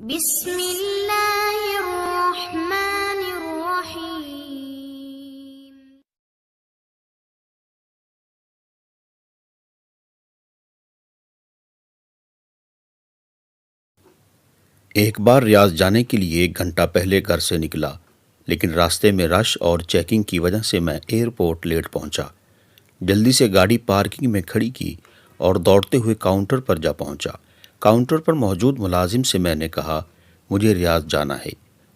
بسم اللہ الرحمن الرحیم۔ ایک بار ریاض جانے کے لیے 1 گھنٹہ پہلے گھر سے نکلا، لیکن راستے میں رش اور چیکنگ کی وجہ سے میں ایئرپورٹ لیٹ پہنچا۔ جلدی سے گاڑی پارکنگ میں کھڑی کی اور دوڑتے ہوئے کاؤنٹر پر جا پہنچا۔ کاؤنٹر پر موجود ملازم سے میں نے کہا مجھے ریاض جانا ہے۔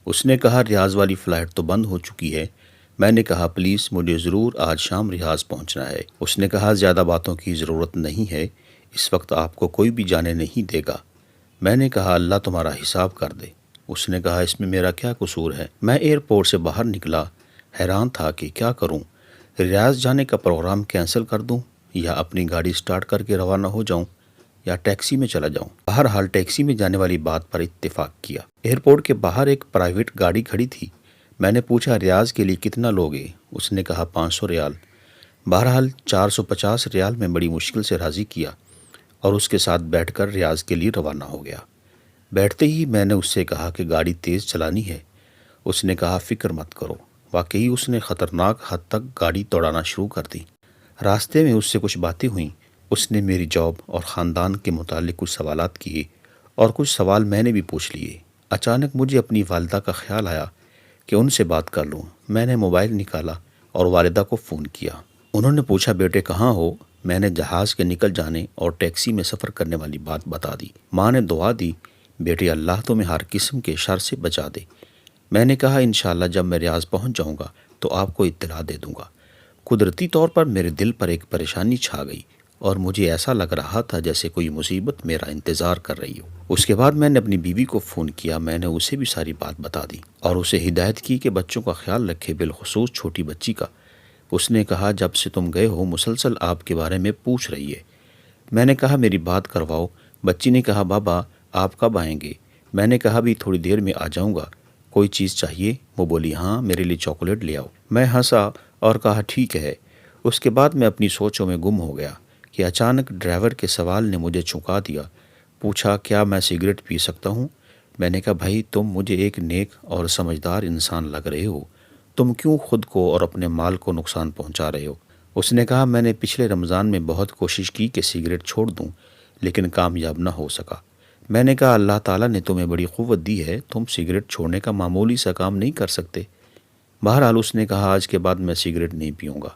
اس نے کہا ریاض والی فلائٹ تو بند ہو چکی ہے۔ میں نے کہا پلیز مجھے ضرور آج شام ریاض پہنچنا ہے۔ اس نے کہا زیادہ باتوں کی ضرورت نہیں ہے، اس وقت آپ کو کوئی بھی جانے نہیں دے گا۔ میں نے کہا اللہ تمہارا حساب کر دے۔ اس نے کہا اس میں میرا کیا قصور ہے؟ میں ایئرپورٹ سے باہر نکلا، حیران تھا کہ کیا کروں، ریاض جانے کا پروگرام کینسل کر دوں یا اپنی گاڑی سٹارٹ کر کے روانہ ہو جاؤں یا ٹیکسی میں چلا جاؤں۔ بہرحال ٹیکسی میں جانے والی بات پر اتفاق کیا۔ ایئرپورٹ کے باہر ایک پرائیویٹ گاڑی کھڑی تھی۔ میں نے پوچھا ریاض کے لیے کتنا لوگے؟ اس نے کہا 500 ریال۔ بہرحال 450 ریال میں بڑی مشکل سے راضی کیا اور اس کے ساتھ بیٹھ کر ریاض کے لیے روانہ ہو گیا۔ بیٹھتے ہی میں نے اس سے کہا کہ گاڑی تیز چلانی ہے۔ اس نے کہا فکر مت کرو۔ واقعی اس نے خطرناک حد تک گاڑی دوڑانا شروع کر دی۔ راستے میں اس سے کچھ باتیں ہوئیں۔ اس نے میری جاب اور خاندان کے متعلق کچھ سوالات کیے اور کچھ سوال میں نے بھی پوچھ لیے۔ اچانک مجھے اپنی والدہ کا خیال آیا کہ ان سے بات کر لوں۔ میں نے موبائل نکالا اور والدہ کو فون کیا۔ انہوں نے پوچھا بیٹے کہاں ہو؟ میں نے جہاز کے نکل جانے اور ٹیکسی میں سفر کرنے والی بات بتا دی۔ ماں نے دعا دی بیٹے اللہ تمہیں ہر قسم کے شر سے بچا دے۔ میں نے کہا انشاءاللہ جب میں ریاض پہنچ جاؤں گا تو آپ کو اطلاع دے دوں گا۔ قدرتی طور پر میرے دل پر ایک پریشانی چھا گئی اور مجھے ایسا لگ رہا تھا جیسے کوئی مصیبت میرا انتظار کر رہی ہو۔ اس کے بعد میں نے اپنی بیوی کو فون کیا۔ میں نے اسے بھی ساری بات بتا دی اور اسے ہدایت کی کہ بچوں کا خیال رکھے، بالخصوص چھوٹی بچی کا۔ اس نے کہا جب سے تم گئے ہو مسلسل آپ کے بارے میں پوچھ رہی ہے۔ میں نے کہا میری بات کرواؤ۔ بچی نے کہا بابا آپ کب آئیں گے؟ میں نے کہا بھی تھوڑی دیر میں آ جاؤں گا، کوئی چیز چاہیے؟ وہ بولی ہاں میرے لیے چاکلیٹ لے آؤ۔ میں ہنسا اور کہا ٹھیک ہے۔ اس کے بعد میں اپنی سوچوں میں گم ہو گیا کہ اچانک ڈرائیور کے سوال نے مجھے چونکا دیا۔ پوچھا کیا میں سگریٹ پی سکتا ہوں؟ میں نے کہا بھائی تم مجھے ایک نیک اور سمجھدار انسان لگ رہے ہو، تم کیوں خود کو اور اپنے مال کو نقصان پہنچا رہے ہو؟ اس نے کہا میں نے پچھلے رمضان میں بہت کوشش کی کہ سگریٹ چھوڑ دوں لیکن کامیاب نہ ہو سکا۔ میں نے کہا اللہ تعالیٰ نے تمہیں بڑی قوت دی ہے، تم سگریٹ چھوڑنے کا معمولی سا کام نہیں کر سکتے۔ بہرحال اس نے کہا آج کے بعد میں سگریٹ نہیں پیوں گا۔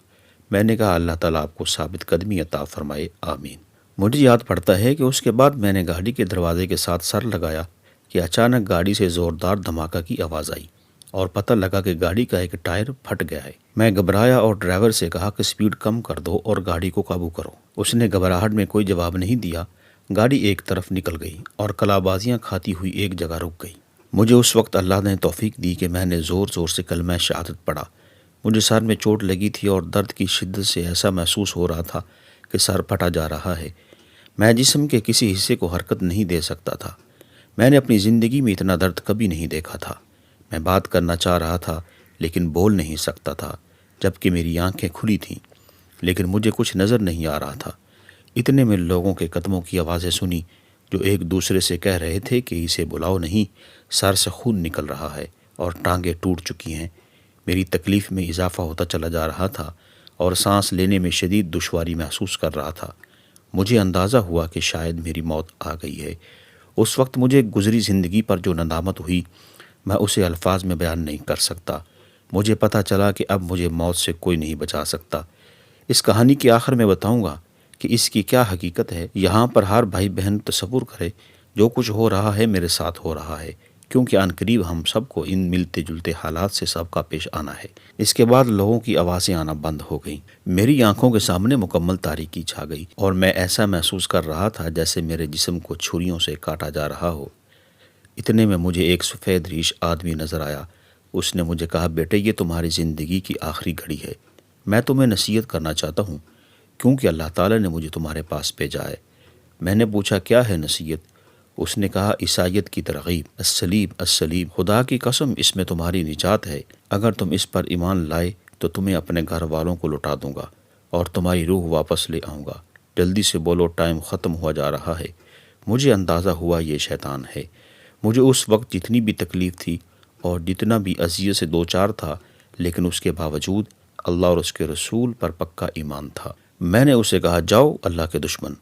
میں نے کہا اللہ تعالیٰ آپ کو ثابت قدمی عطا فرمائے، آمین۔ مجھے یاد پڑتا ہے کہ اس کے بعد میں نے گاڑی کے دروازے کے ساتھ سر لگایا کہ اچانک گاڑی سے زوردار دھماکہ کی آواز آئی اور پتہ لگا کہ گاڑی کا ایک ٹائر پھٹ گیا ہے۔ میں گھبرایا اور ڈرائیور سے کہا کہ سپیڈ کم کر دو اور گاڑی کو قابو کرو۔ اس نے گھبراہٹ میں کوئی جواب نہیں دیا۔ گاڑی ایک طرف نکل گئی اور کلابازیاں کھاتی ہوئی ایک جگہ رک گئی۔ مجھے اس وقت اللہ نے توفیق دی کہ میں نے زور زور سے کلمہ شہادت پڑھا۔ مجھے سر میں چوٹ لگی تھی اور درد کی شدت سے ایسا محسوس ہو رہا تھا کہ سر پھٹا جا رہا ہے۔ میں جسم کے کسی حصے کو حرکت نہیں دے سکتا تھا۔ میں نے اپنی زندگی میں اتنا درد کبھی نہیں دیکھا تھا۔ میں بات کرنا چاہ رہا تھا لیکن بول نہیں سکتا تھا، جبکہ میری آنکھیں کھلی تھیں لیکن مجھے کچھ نظر نہیں آ رہا تھا۔ اتنے میں لوگوں کے قدموں کی آوازیں سنی جو ایک دوسرے سے کہہ رہے تھے کہ اسے بلاؤ نہیں، سر سے خون نکل رہا ہے اور ٹانگیں ٹوٹ چکی ہیں۔ میری تکلیف میں اضافہ ہوتا چلا جا رہا تھا اور سانس لینے میں شدید دشواری محسوس کر رہا تھا۔ مجھے اندازہ ہوا کہ شاید میری موت آ گئی ہے۔ اس وقت مجھے گزری زندگی پر جو ندامت ہوئی میں اسے الفاظ میں بیان نہیں کر سکتا۔ مجھے پتہ چلا کہ اب مجھے موت سے کوئی نہیں بچا سکتا۔ اس کہانی کے آخر میں بتاؤں گا کہ اس کی کیا حقیقت ہے۔ یہاں پر ہر بھائی بہن تصور کرے جو کچھ ہو رہا ہے میرے ساتھ ہو رہا ہے، کیونکہ عن قریب ہم سب کو ان ملتے جلتے حالات سے سب کا پیش آنا ہے۔ اس کے بعد لوگوں کی آوازیں آنا بند ہو گئیں۔ میری آنکھوں کے سامنے مکمل تاریکی چھا گئی اور میں ایسا محسوس کر رہا تھا جیسے میرے جسم کو چھریوں سے کاٹا جا رہا ہو۔ اتنے میں مجھے ایک سفید ریش آدمی نظر آیا۔ اس نے مجھے کہا بیٹے یہ تمہاری زندگی کی آخری گھڑی ہے، میں تمہیں نصیحت کرنا چاہتا ہوں کیونکہ اللہ تعالیٰ نے مجھے تمہارے پاس بھیجا ہے۔ میں نے پوچھا کیا ہے نصیحت؟ اس نے کہا عیسائیت کی ترغیب، السلیب السلیب، خدا کی قسم اس میں تمہاری نجات ہے۔ اگر تم اس پر ایمان لائے تو تمہیں اپنے گھر والوں کو لوٹا دوں گا اور تمہاری روح واپس لے آؤں گا۔ جلدی سے بولو ٹائم ختم ہوا جا رہا ہے۔ مجھے اندازہ ہوا یہ شیطان ہے۔ مجھے اس وقت جتنی بھی تکلیف تھی اور جتنا بھی اذیت سے دوچار تھا، لیکن اس کے باوجود اللہ اور اس کے رسول پر پکا ایمان تھا۔ میں نے اسے کہا، جاؤ اللہ کے دشمن،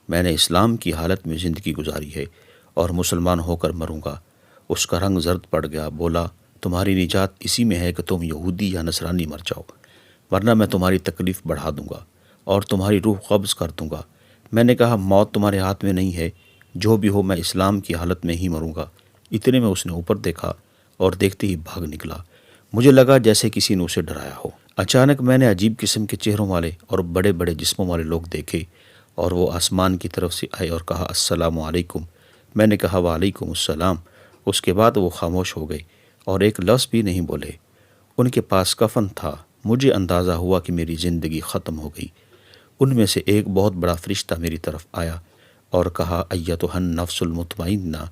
میں نے اسلام کی حالت میں زندگی گزاری ہے اور مسلمان ہو کر مروں گا۔ اس کا رنگ زرد پڑ گیا، بولا، تمہاری نجات اسی میں ہے کہ تم یہودی یا نصرانی مر جاؤ، ورنہ میں تمہاری تکلیف بڑھا دوں گا اور تمہاری روح قبض کر دوں گا۔ میں نے کہا، موت تمہارے ہاتھ میں نہیں ہے، جو بھی ہو میں اسلام کی حالت میں ہی مروں گا۔ اتنے میں اس نے اوپر دیکھا اور دیکھتے ہی بھاگ نکلا۔ مجھے لگا جیسے کسی نے اسے ڈرایا ہو۔ اچانک میں نے عجیب قسم کے چہروں والے اور بڑے بڑے جسموں والے لوگ دیکھے، اور وہ آسمان کی طرف سے آئے اور کہا، السلام علیکم۔ میں نے کہا، وعلیکم السلام۔ اس کے بعد وہ خاموش ہو گئے اور ایک لفظ بھی نہیں بولے۔ ان کے پاس کفن تھا۔ مجھے اندازہ ہوا کہ میری زندگی ختم ہو گئی۔ ان میں سے ایک بہت بڑا فرشتہ میری طرف آیا اور کہا، ایتھا النفس المطمئنہ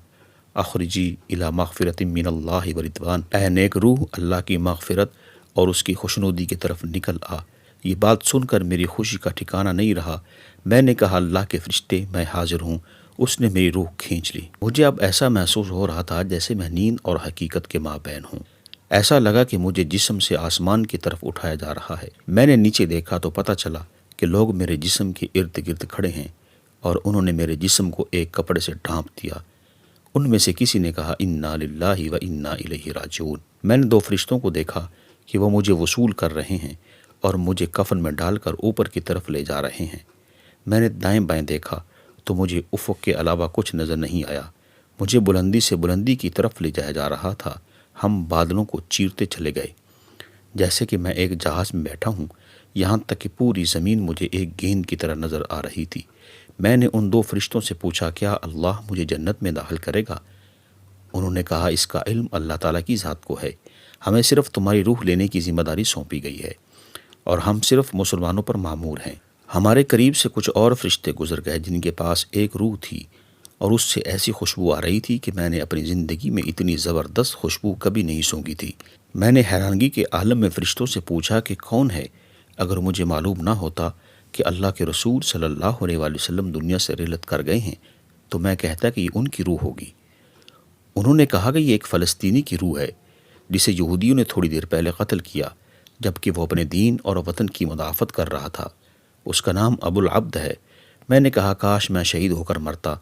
اخرجی الی مغفرۃ من اللہ ورضوان، اے نیک روح، اللہ کی مغفرت اور اس کی خوشنودی کی طرف نکل آ۔ یہ بات سن کر میری خوشی کا ٹھکانہ نہیں رہا۔ میں نے کہا، اللہ کے فرشتے، میں حاضر ہوں۔ اس نے میری روح کھینچ لی۔ مجھے اب ایسا محسوس ہو رہا تھا جیسے میں نیند اور حقیقت کے مابین ہوں۔ ایسا لگا کہ مجھے جسم سے آسمان کی طرف اٹھایا جا رہا ہے۔ میں نے نیچے دیکھا تو پتہ چلا کہ لوگ میرے جسم کے ارد گرد کھڑے ہیں اور انہوں نے میرے جسم کو ایک کپڑے سے ڈھانپ دیا۔ ان میں سے کسی نے کہا، انا للہ و انا الیہ راجعون۔ میں نے دو فرشتوں کو دیکھا کہ وہ مجھے وصول کر رہے ہیں اور مجھے کفن میں ڈال کر اوپر کی طرف لے جا رہے ہیں۔ میں نے دائیں بائیں دیکھا تو مجھے افق کے علاوہ کچھ نظر نہیں آیا۔ مجھے بلندی سے بلندی کی طرف لے جایا جا رہا تھا۔ ہم بادلوں کو چیرتے چلے گئے جیسے کہ میں ایک جہاز میں بیٹھا ہوں، یہاں تک کہ پوری زمین مجھے ایک گیند کی طرح نظر آ رہی تھی۔ میں نے ان دو فرشتوں سے پوچھا، کیا اللہ مجھے جنت میں داخل کرے گا؟ انہوں نے کہا، اس کا علم اللہ تعالیٰ کی ذات کو ہے، ہمیں صرف تمہاری روح لینے کی ذمہ داری سونپی گئی ہے اور ہم صرف مسلمانوں پر مامور ہیں۔ ہمارے قریب سے کچھ اور فرشتے گزر گئے جن کے پاس ایک روح تھی اور اس سے ایسی خوشبو آ رہی تھی کہ میں نے اپنی زندگی میں اتنی زبردست خوشبو کبھی نہیں سونگھی تھی۔ میں نے حیرانگی کے عالم میں فرشتوں سے پوچھا کہ کون ہے؟ اگر مجھے معلوم نہ ہوتا کہ اللہ کے رسول صلی اللہ علیہ وآلہ وسلم دنیا سے رحلت کر گئے ہیں تو میں کہتا کہ یہ ان کی روح ہوگی۔ انہوں نے کہا کہ یہ ایک فلسطینی کی روح ہے جسے یہودیوں نے تھوڑی دیر پہلے قتل کیا جبکہ وہ اپنے دین اور وطن کی مدافعت کر رہا تھا۔ اس کا نام ابو العبد ہے۔ میں نے کہا، کاش میں شہید ہو کر مرتا۔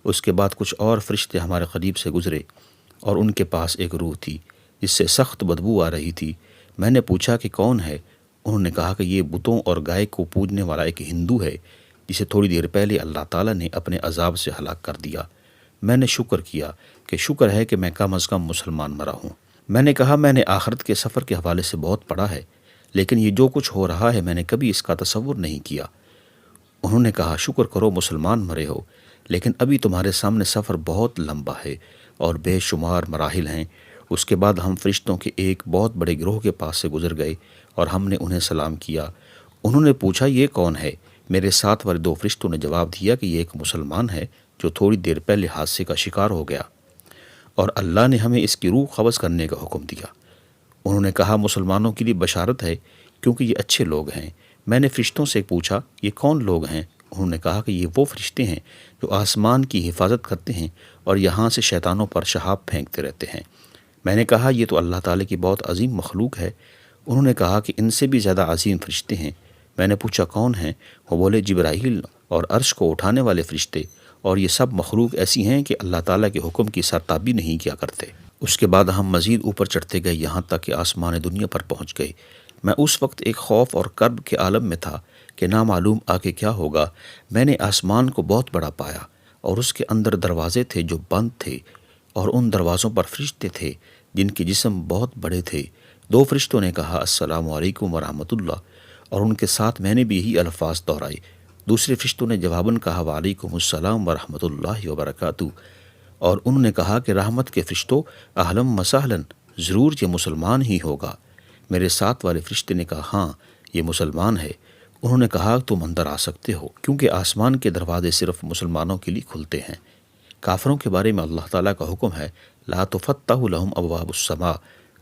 اس کے بعد کچھ اور فرشتے ہمارے قریب سے گزرے اور ان کے پاس ایک روح تھی جس سے سخت بدبو آ رہی تھی۔ میں نے پوچھا کہ کون ہے؟ انہوں نے کہا کہ یہ بتوں اور گائے کو پوجنے والا ایک ہندو ہے جسے تھوڑی دیر پہلے اللہ تعالیٰ نے اپنے عذاب سے ہلاک کر دیا۔ میں نے شکر کیا کہ شکر ہے کہ میں کم از کم مسلمان مرا ہوں۔ میں نے کہا، میں نے آخرت کے سفر کے حوالے سے بہت پڑھا ہے، لیکن یہ جو کچھ ہو رہا ہے میں نے کبھی اس کا تصور نہیں کیا۔ انہوں نے کہا، شکر کرو مسلمان مرے ہو، لیکن ابھی تمہارے سامنے سفر بہت لمبا ہے اور بے شمار مراحل ہیں۔ اس کے بعد ہم فرشتوں کے ایک بہت بڑے گروہ کے پاس سے گزر گئے اور ہم نے انہیں سلام کیا۔ انہوں نے پوچھا، یہ کون ہے؟ میرے ساتھ والے دو فرشتوں نے جواب دیا کہ یہ ایک مسلمان ہے جو تھوڑی دیر پہلے حادثے کا شکار ہو گیا اور اللہ نے ہمیں اس کی روح قبض کرنے کا حکم دیا۔ انہوں نے کہا، مسلمانوں کے لیے بشارت ہے کیونکہ یہ اچھے لوگ ہیں۔ میں نے فرشتوں سے پوچھا، یہ کون لوگ ہیں؟ انہوں نے کہا کہ یہ وہ فرشتے ہیں جو آسمان کی حفاظت کرتے ہیں اور یہاں سے شیطانوں پر شہاب پھینکتے رہتے ہیں۔ میں نے کہا، یہ تو اللہ تعالیٰ کی بہت عظیم مخلوق ہے۔ انہوں نے کہا کہ ان سے بھی زیادہ عظیم فرشتے ہیں۔ میں نے پوچھا، کون ہیں؟ وہ بولے، جبرائیل اور عرش کو اٹھانے والے فرشتے، اور یہ سب مخلوق ایسی ہیں کہ اللہ تعالیٰ کے حکم کی سرتابی نہیں کیا کرتے۔ اس کے بعد ہم مزید اوپر چڑھتے گئے یہاں تک کہ آسمان دنیا پر پہنچ گئے۔ میں اس وقت ایک خوف اور کرب کے عالم میں تھا کہ نامعلوم آگے کیا ہوگا۔ میں نے آسمان کو بہت بڑا پایا اور اس کے اندر دروازے تھے جو بند تھے اور ان دروازوں پر فرشتے تھے جن کے جسم بہت بڑے تھے۔ دو فرشتوں نے کہا، السلام علیکم ورحمۃ اللہ، اور ان کے ساتھ میں نے بھی یہی الفاظ دہرائے۔ دوسرے فرشتوں نے جواباً کہا، وعلیکم السلام ورحمۃ اللہ وبرکاتہ، اور انہوں نے کہا کہ رحمت کے فرشتوں، اہلاً وسہلاً، ضرور یہ مسلمان ہی ہوگا۔ میرے ساتھ والے فرشتے نے کہا، ہاں یہ مسلمان ہے۔ انہوں نے کہا، تم اندر آ سکتے ہو کیونکہ آسمان کے دروازے صرف مسلمانوں کے لیے کھلتے ہیں۔ کافروں کے بارے میں اللہ تعالیٰ کا حکم ہے، لا تفتح لہم ابواب السماء،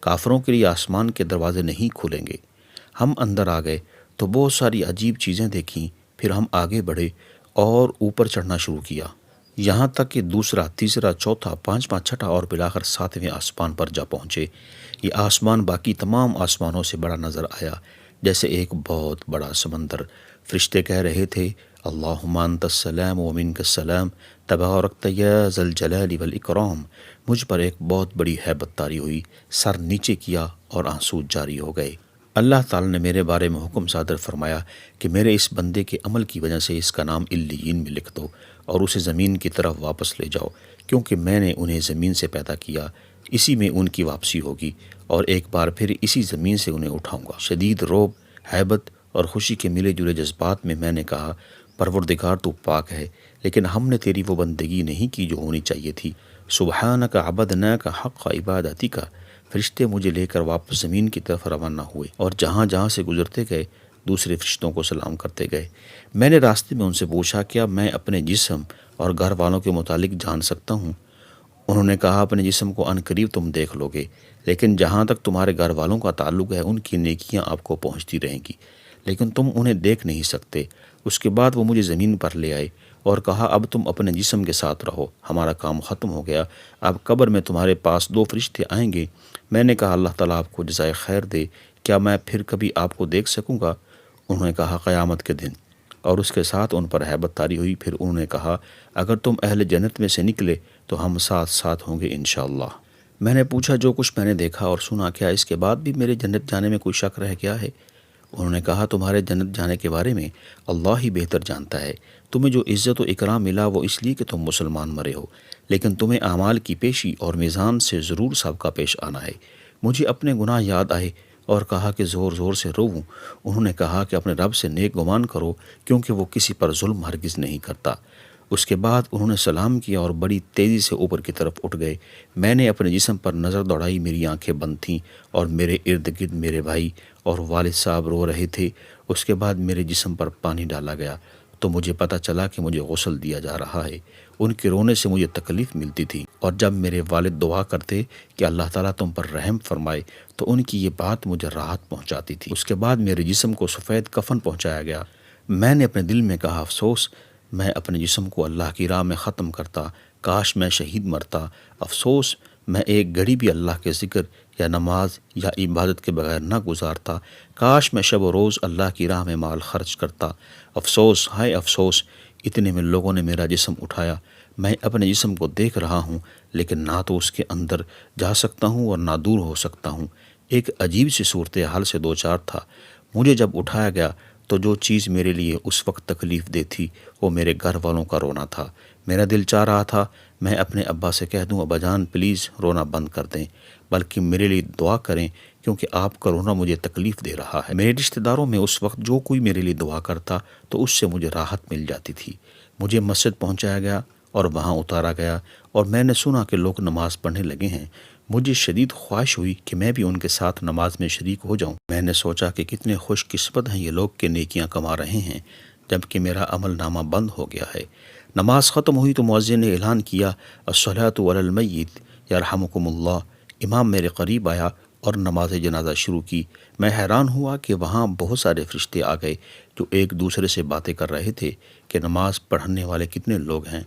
کافروں کے لیے آسمان کے دروازے نہیں کھلیں گے۔ ہم اندر آ گئے تو بہت ساری عجیب چیزیں دیکھیں، پھر ہم آگے بڑھے اور اوپر چڑھنا شروع کیا۔ یہاں تک کہ دوسرا، تیسرا، چوتھا، پانچواں، چھٹا اور بلاخر ساتویں آسمان پر جا پہنچے۔ یہ آسمان باقی تمام آسمانوں سے بڑا نظر آیا، جیسے ایک بہت بڑا سمندر۔ فرشتے کہہ رہے تھے، اللہم انت السلام و منک السلام تبارکت یا ذا الجلال والاکرام۔ مجھ پر ایک بہت بڑی ہیبت طاری ہوئی، سر نیچے کیا اور آنسو جاری ہو گئے۔ اللہ تعالیٰ نے میرے بارے میں حکم صادر فرمایا کہ میرے اس بندے کے عمل کی وجہ سے اس کا نام علیین میں لکھ دو اور اسے زمین کی طرف واپس لے جاؤ، کیونکہ میں نے انہیں زمین سے پیدا کیا، اسی میں ان کی واپسی ہوگی، اور ایک بار پھر اسی زمین سے انہیں اٹھاؤں گا۔ شدید رعب، ہیبت اور خوشی کے ملے جلے جذبات میں نے کہا، پروردگار تو پاک ہے، لیکن ہم نے تیری وہ بندگی نہیں کی جو ہونی چاہیے تھی۔ سبحانک عبدناک حق عبادتک۔ فرشتے مجھے لے کر واپس زمین کی طرف روانہ ہوئے اور جہاں جہاں سے گزرتے گئے دوسرے فرشتوں کو سلام کرتے گئے۔ میں نے راستے میں ان سے پوچھا، کیا میں اپنے جسم اور گھر والوں کے متعلق جان سکتا ہوں؟ انہوں نے کہا، اپنے جسم کو عنقریب تم دیکھ لو گے، لیکن جہاں تک تمہارے گھر والوں کا تعلق ہے ان کی نیکیاں آپ کو پہنچتی رہیں گی، لیکن تم انہیں دیکھ نہیں سکتے۔ اس کے بعد وہ مجھے زمین پر لے آئے اور کہا، اب تم اپنے جسم کے ساتھ رہو، ہمارا کام ختم ہو گیا، اب قبر میں تمہارے پاس 2 فرشتے آئیں گے۔ میں نے کہا، اللہ تعالیٰ آپ کو جزائے خیر دے، کیا میں پھر کبھی آپ کو دیکھ سکوں گا؟ انہوں نے کہا، قیامت کے دن، اور اس کے ساتھ ان پر ہیبت طاری ہوئی۔ پھر انہوں نے کہا، اگر تم اہل جنت میں سے نکلے تو ہم ساتھ ساتھ ہوں گے انشاءاللہ۔ میں نے پوچھا، جو کچھ میں نے دیکھا اور سنا، کیا اس کے بعد بھی میرے جنت جانے میں کوئی شک رہ گیا ہے؟ انہوں نے کہا، تمہارے جنت جانے کے بارے میں اللہ ہی بہتر جانتا ہے۔ تمہیں جو عزت و اکرام ملا وہ اس لیے کہ تم مسلمان مرے ہو، لیکن تمہیں اعمال کی پیشی اور میزان سے ضرور سابقہ پیش آنا ہے۔ مجھے اپنے گناہ یاد آئے اور کہا کہ زور زور سے روؤں۔ انہوں نے کہا کہ اپنے رب سے نیک گمان کرو، کیونکہ وہ کسی پر ظلم ہرگز نہیں کرتا۔ اس کے بعد انہوں نے سلام کیا اور بڑی تیزی سے اوپر کی طرف اٹھ گئے۔ میں نے اپنے جسم پر نظر دوڑائی، میری آنکھیں بند تھیں اور میرے ارد گرد میرے بھائی اور والد صاحب رو رہے تھے۔ اس کے بعد میرے جسم پر پانی ڈالا گیا تو مجھے پتہ چلا کہ مجھے غسل دیا جا رہا ہے۔ ان کے رونے سے مجھے تکلیف ملتی تھی، اور جب میرے والد دعا کرتے کہ اللہ تعالیٰ تم پر رحم فرمائے تو ان کی یہ بات مجھے راحت پہنچاتی تھی۔ اس کے بعد میرے جسم کو سفید کفن پہنچایا گیا۔ میں نے اپنے دل میں کہا، افسوس، میں اپنے جسم کو اللہ کی راہ میں ختم کرتا، کاش میں شہید مرتا۔ افسوس، میں ایک گھڑی بھی اللہ کے ذکر یا نماز یا عبادت کے بغیر نہ گزارتا۔ کاش میں شب و روز اللہ کی راہ میں مال خرچ کرتا۔ افسوس، ہائے افسوس۔ اتنے میں لوگوں نے میرا جسم اٹھایا۔ میں اپنے جسم کو دیکھ رہا ہوں، لیکن نہ تو اس کے اندر جا سکتا ہوں اور نہ دور ہو سکتا ہوں۔ ایک عجیب سی صورتحال سے دوچار تھا۔ مجھے جب اٹھایا گیا تو جو چیز میرے لیے اس وقت تکلیف دہ تھی وہ میرے گھر والوں کا رونا تھا۔ میرا دل چاہ رہا تھا میں اپنے ابا سے کہہ دوں، ابا جان پلیز رونا بند کر دیں، بلکہ میرے لیے دعا کریں، کیونکہ آپ کا رونا مجھے تکلیف دے رہا ہے۔ میرے رشتہ داروں میں اس وقت جو کوئی میرے لیے دعا کرتا تو اس سے مجھے راحت مل جاتی تھی۔ مجھے مسجد پہنچایا گیا اور وہاں اتارا گیا، اور میں نے سنا کہ لوگ نماز پڑھنے لگے ہیں۔ مجھے شدید خواہش ہوئی کہ میں بھی ان کے ساتھ نماز میں شریک ہو جاؤں۔ میں نے سوچا کہ کتنے خوش قسمت ہیں یہ لوگ کہ نیکیاں کما رہے ہیں، جبکہ میرا عمل نامہ بند ہو گیا ہے۔ نماز ختم ہوئی تو مؤذن نے اعلان کیا، الصلاۃ علی المیت یرحمکم اللہ۔ امام میرے قریب آیا اور نماز جنازہ شروع کی۔ میں حیران ہوا کہ وہاں بہت سارے فرشتے آ گئے جو ایک دوسرے سے باتیں کر رہے تھے کہ نماز پڑھنے والے کتنے لوگ ہیں۔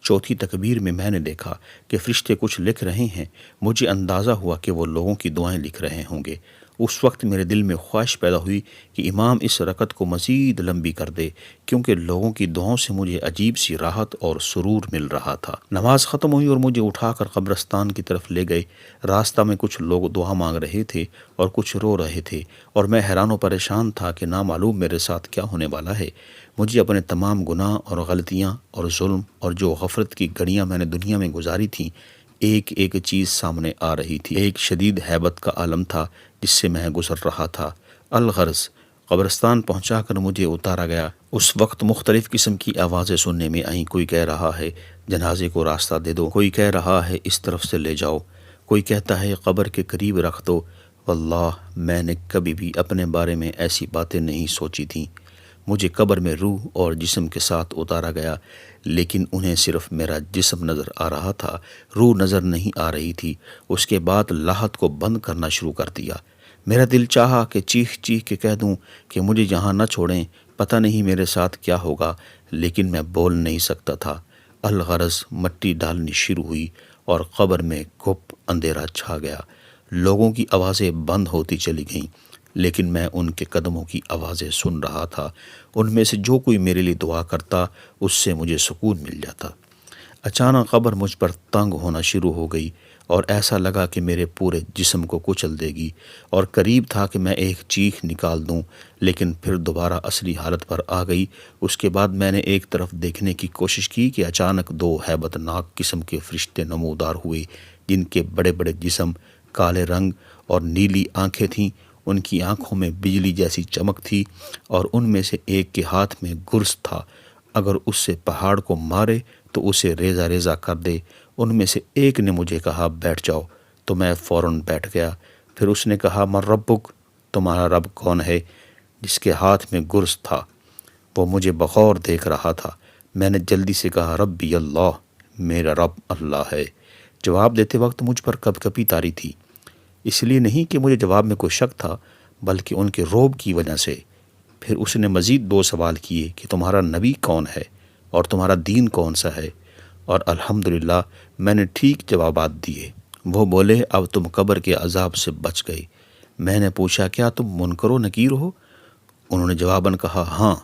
چوتھی تکبیر میں نے دیکھا کہ فرشتے کچھ لکھ رہے ہیں۔ مجھے اندازہ ہوا کہ وہ لوگوں کی دعائیں لکھ رہے ہوں گے۔ اس وقت میرے دل میں خواہش پیدا ہوئی کہ امام اس رکعت کو مزید لمبی کر دے، کیونکہ لوگوں کی دعاؤں سے مجھے عجیب سی راحت اور سرور مل رہا تھا۔ نماز ختم ہوئی اور مجھے اٹھا کر قبرستان کی طرف لے گئے۔ راستہ میں کچھ لوگ دعا مانگ رہے تھے اور کچھ رو رہے تھے، اور میں حیران و پریشان تھا کہ نامعلوم میرے ساتھ کیا ہونے والا ہے۔ مجھے اپنے تمام گناہ اور غلطیاں اور ظلم اور جو غفلت کی گھڑیاں میں نے دنیا میں گزاری تھیں، ایک ایک چیز سامنے آ رہی تھی۔ ایک شدید ہیبت کا عالم تھا جس سے میں گزر رہا تھا۔ الغرض، قبرستان پہنچا کر مجھے اتارا گیا۔ اس وقت مختلف قسم کی آوازیں سننے میں آئیں۔ کوئی کہہ رہا ہے جنازے کو راستہ دے دو، کوئی کہہ رہا ہے اس طرف سے لے جاؤ، کوئی کہتا ہے قبر کے قریب رکھ دو۔ واللہ میں نے کبھی بھی اپنے بارے میں ایسی باتیں نہیں سوچی تھیں۔ مجھے قبر میں روح اور جسم کے ساتھ اتارا گیا، لیکن انہیں صرف میرا جسم نظر آ رہا تھا، روح نظر نہیں آ رہی تھی۔ اس کے بعد لاہت کو بند کرنا شروع کر دیا۔ میرا دل چاہا کہ چیخ چیخ کے کہہ دوں کہ مجھے یہاں نہ چھوڑیں، پتہ نہیں میرے ساتھ کیا ہوگا، لیکن میں بول نہیں سکتا تھا۔ الغرض مٹی ڈالنی شروع ہوئی اور قبر میں گپ اندھیرا چھا گیا۔ لوگوں کی آوازیں بند ہوتی چلی گئیں، لیکن میں ان کے قدموں کی آوازیں سن رہا تھا۔ ان میں سے جو کوئی میرے لیے دعا کرتا اس سے مجھے سکون مل جاتا۔ اچانک قبر مجھ پر تنگ ہونا شروع ہو گئی اور ایسا لگا کہ میرے پورے جسم کو کچل دے گی، اور قریب تھا کہ میں ایک چیخ نکال دوں، لیکن پھر دوبارہ اصلی حالت پر آ گئی۔ اس کے بعد میں نے ایک طرف دیکھنے کی کوشش کی کہ اچانک دو ہیبت ناک قسم کے فرشتے نمودار ہوئے، جن کے بڑے بڑے جسم، کالے رنگ اور نیلی آنکھیں تھیں۔ ان کی آنکھوں میں بجلی جیسی چمک تھی، اور ان میں سے ایک کے ہاتھ میں گرز تھا۔ اگر اس سے پہاڑ کو مارے تو اسے ریزہ ریزہ کر دے۔ ان میں سے ایک نے مجھے کہا بیٹھ جاؤ، تو میں فوراً بیٹھ گیا۔ پھر اس نے کہا من ربک، تمہارا رب کون ہے؟ جس کے ہاتھ میں گرز تھا وہ مجھے بغور دیکھ رہا تھا۔ میں نے جلدی سے کہا ربی اللہ، میرا رب اللہ ہے۔ جواب دیتے وقت مجھ پر کپ کپی طاری تھی، اس لیے نہیں کہ مجھے جواب میں کوئی شک تھا، بلکہ ان کے رعب کی وجہ سے۔ پھر اس نے مزید دو سوال کیے کہ تمہارا نبی کون ہے اور تمہارا دین کون سا ہے، اور الحمدللہ میں نے ٹھیک جوابات دیے۔ وہ بولے اب تم قبر کے عذاب سے بچ گئے۔ میں نے پوچھا کیا تم منکر و نکیر ہو؟ انہوں نے جواباً کہا ہاں،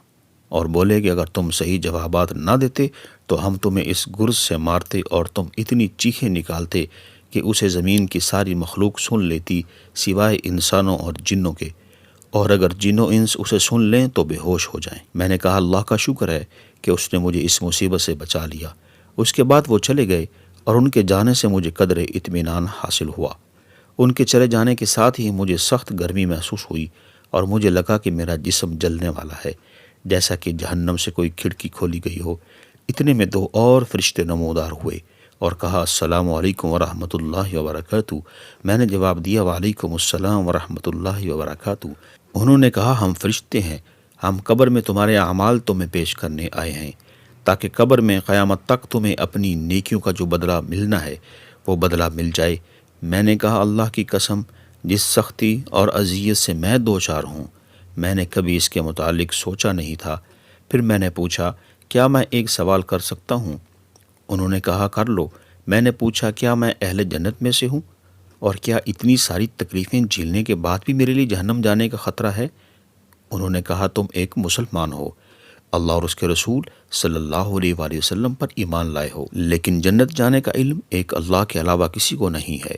اور بولے کہ اگر تم صحیح جوابات نہ دیتے تو ہم تمہیں اس گرز سے مارتے اور تم اتنی چیخیں نکالتے کہ اسے زمین کی ساری مخلوق سن لیتی سوائے انسانوں اور جنوں کے، اور اگر جن و انس اسے سن لیں تو بے ہوش ہو جائیں۔ میں نے کہا اللہ کا شکر ہے کہ اس نے مجھے اس مصیبت سے بچا لیا۔ اس کے بعد وہ چلے گئے، اور ان کے جانے سے مجھے قدر اطمینان حاصل ہوا۔ ان کے چلے جانے کے ساتھ ہی مجھے سخت گرمی محسوس ہوئی، اور مجھے لگا کہ میرا جسم جلنے والا ہے، جیسا کہ جہنم سے کوئی کھڑکی کھولی گئی ہو۔ اتنے میں دو اور فرشتے نمودار ہوئے اور کہا السلام علیکم ورحمۃ اللہ وبرکاتہ۔ میں نے جواب دیا وعلیکم السلام ورحمۃ اللہ وبرکاتہ۔ انہوں نے کہا ہم فرشتے ہیں، ہم قبر میں تمہارے اعمال تمہیں پیش کرنے آئے ہیں، تاکہ قبر میں قیامت تک تمہیں اپنی نیکیوں کا جو بدلہ ملنا ہے وہ بدلہ مل جائے۔ میں نے کہا اللہ کی قسم، جس سختی اور اذیت سے میں دوچار ہوں، میں نے کبھی اس کے متعلق سوچا نہیں تھا۔ پھر میں نے پوچھا کیا میں ایک سوال کر سکتا ہوں؟ انہوں نے کہا کر لو۔ میں نے پوچھا کیا میں اہل جنت میں سے ہوں، اور کیا اتنی ساری تکلیفیں جھیلنے کے بعد بھی میرے لیے جہنم جانے کا خطرہ ہے؟ انہوں نے کہا تم ایک مسلمان ہو، اللہ اور اس کے رسول صلی اللہ علیہ وآلہ وسلم پر ایمان لائے ہو، لیکن جنت جانے کا علم ایک اللہ کے علاوہ کسی کو نہیں ہے۔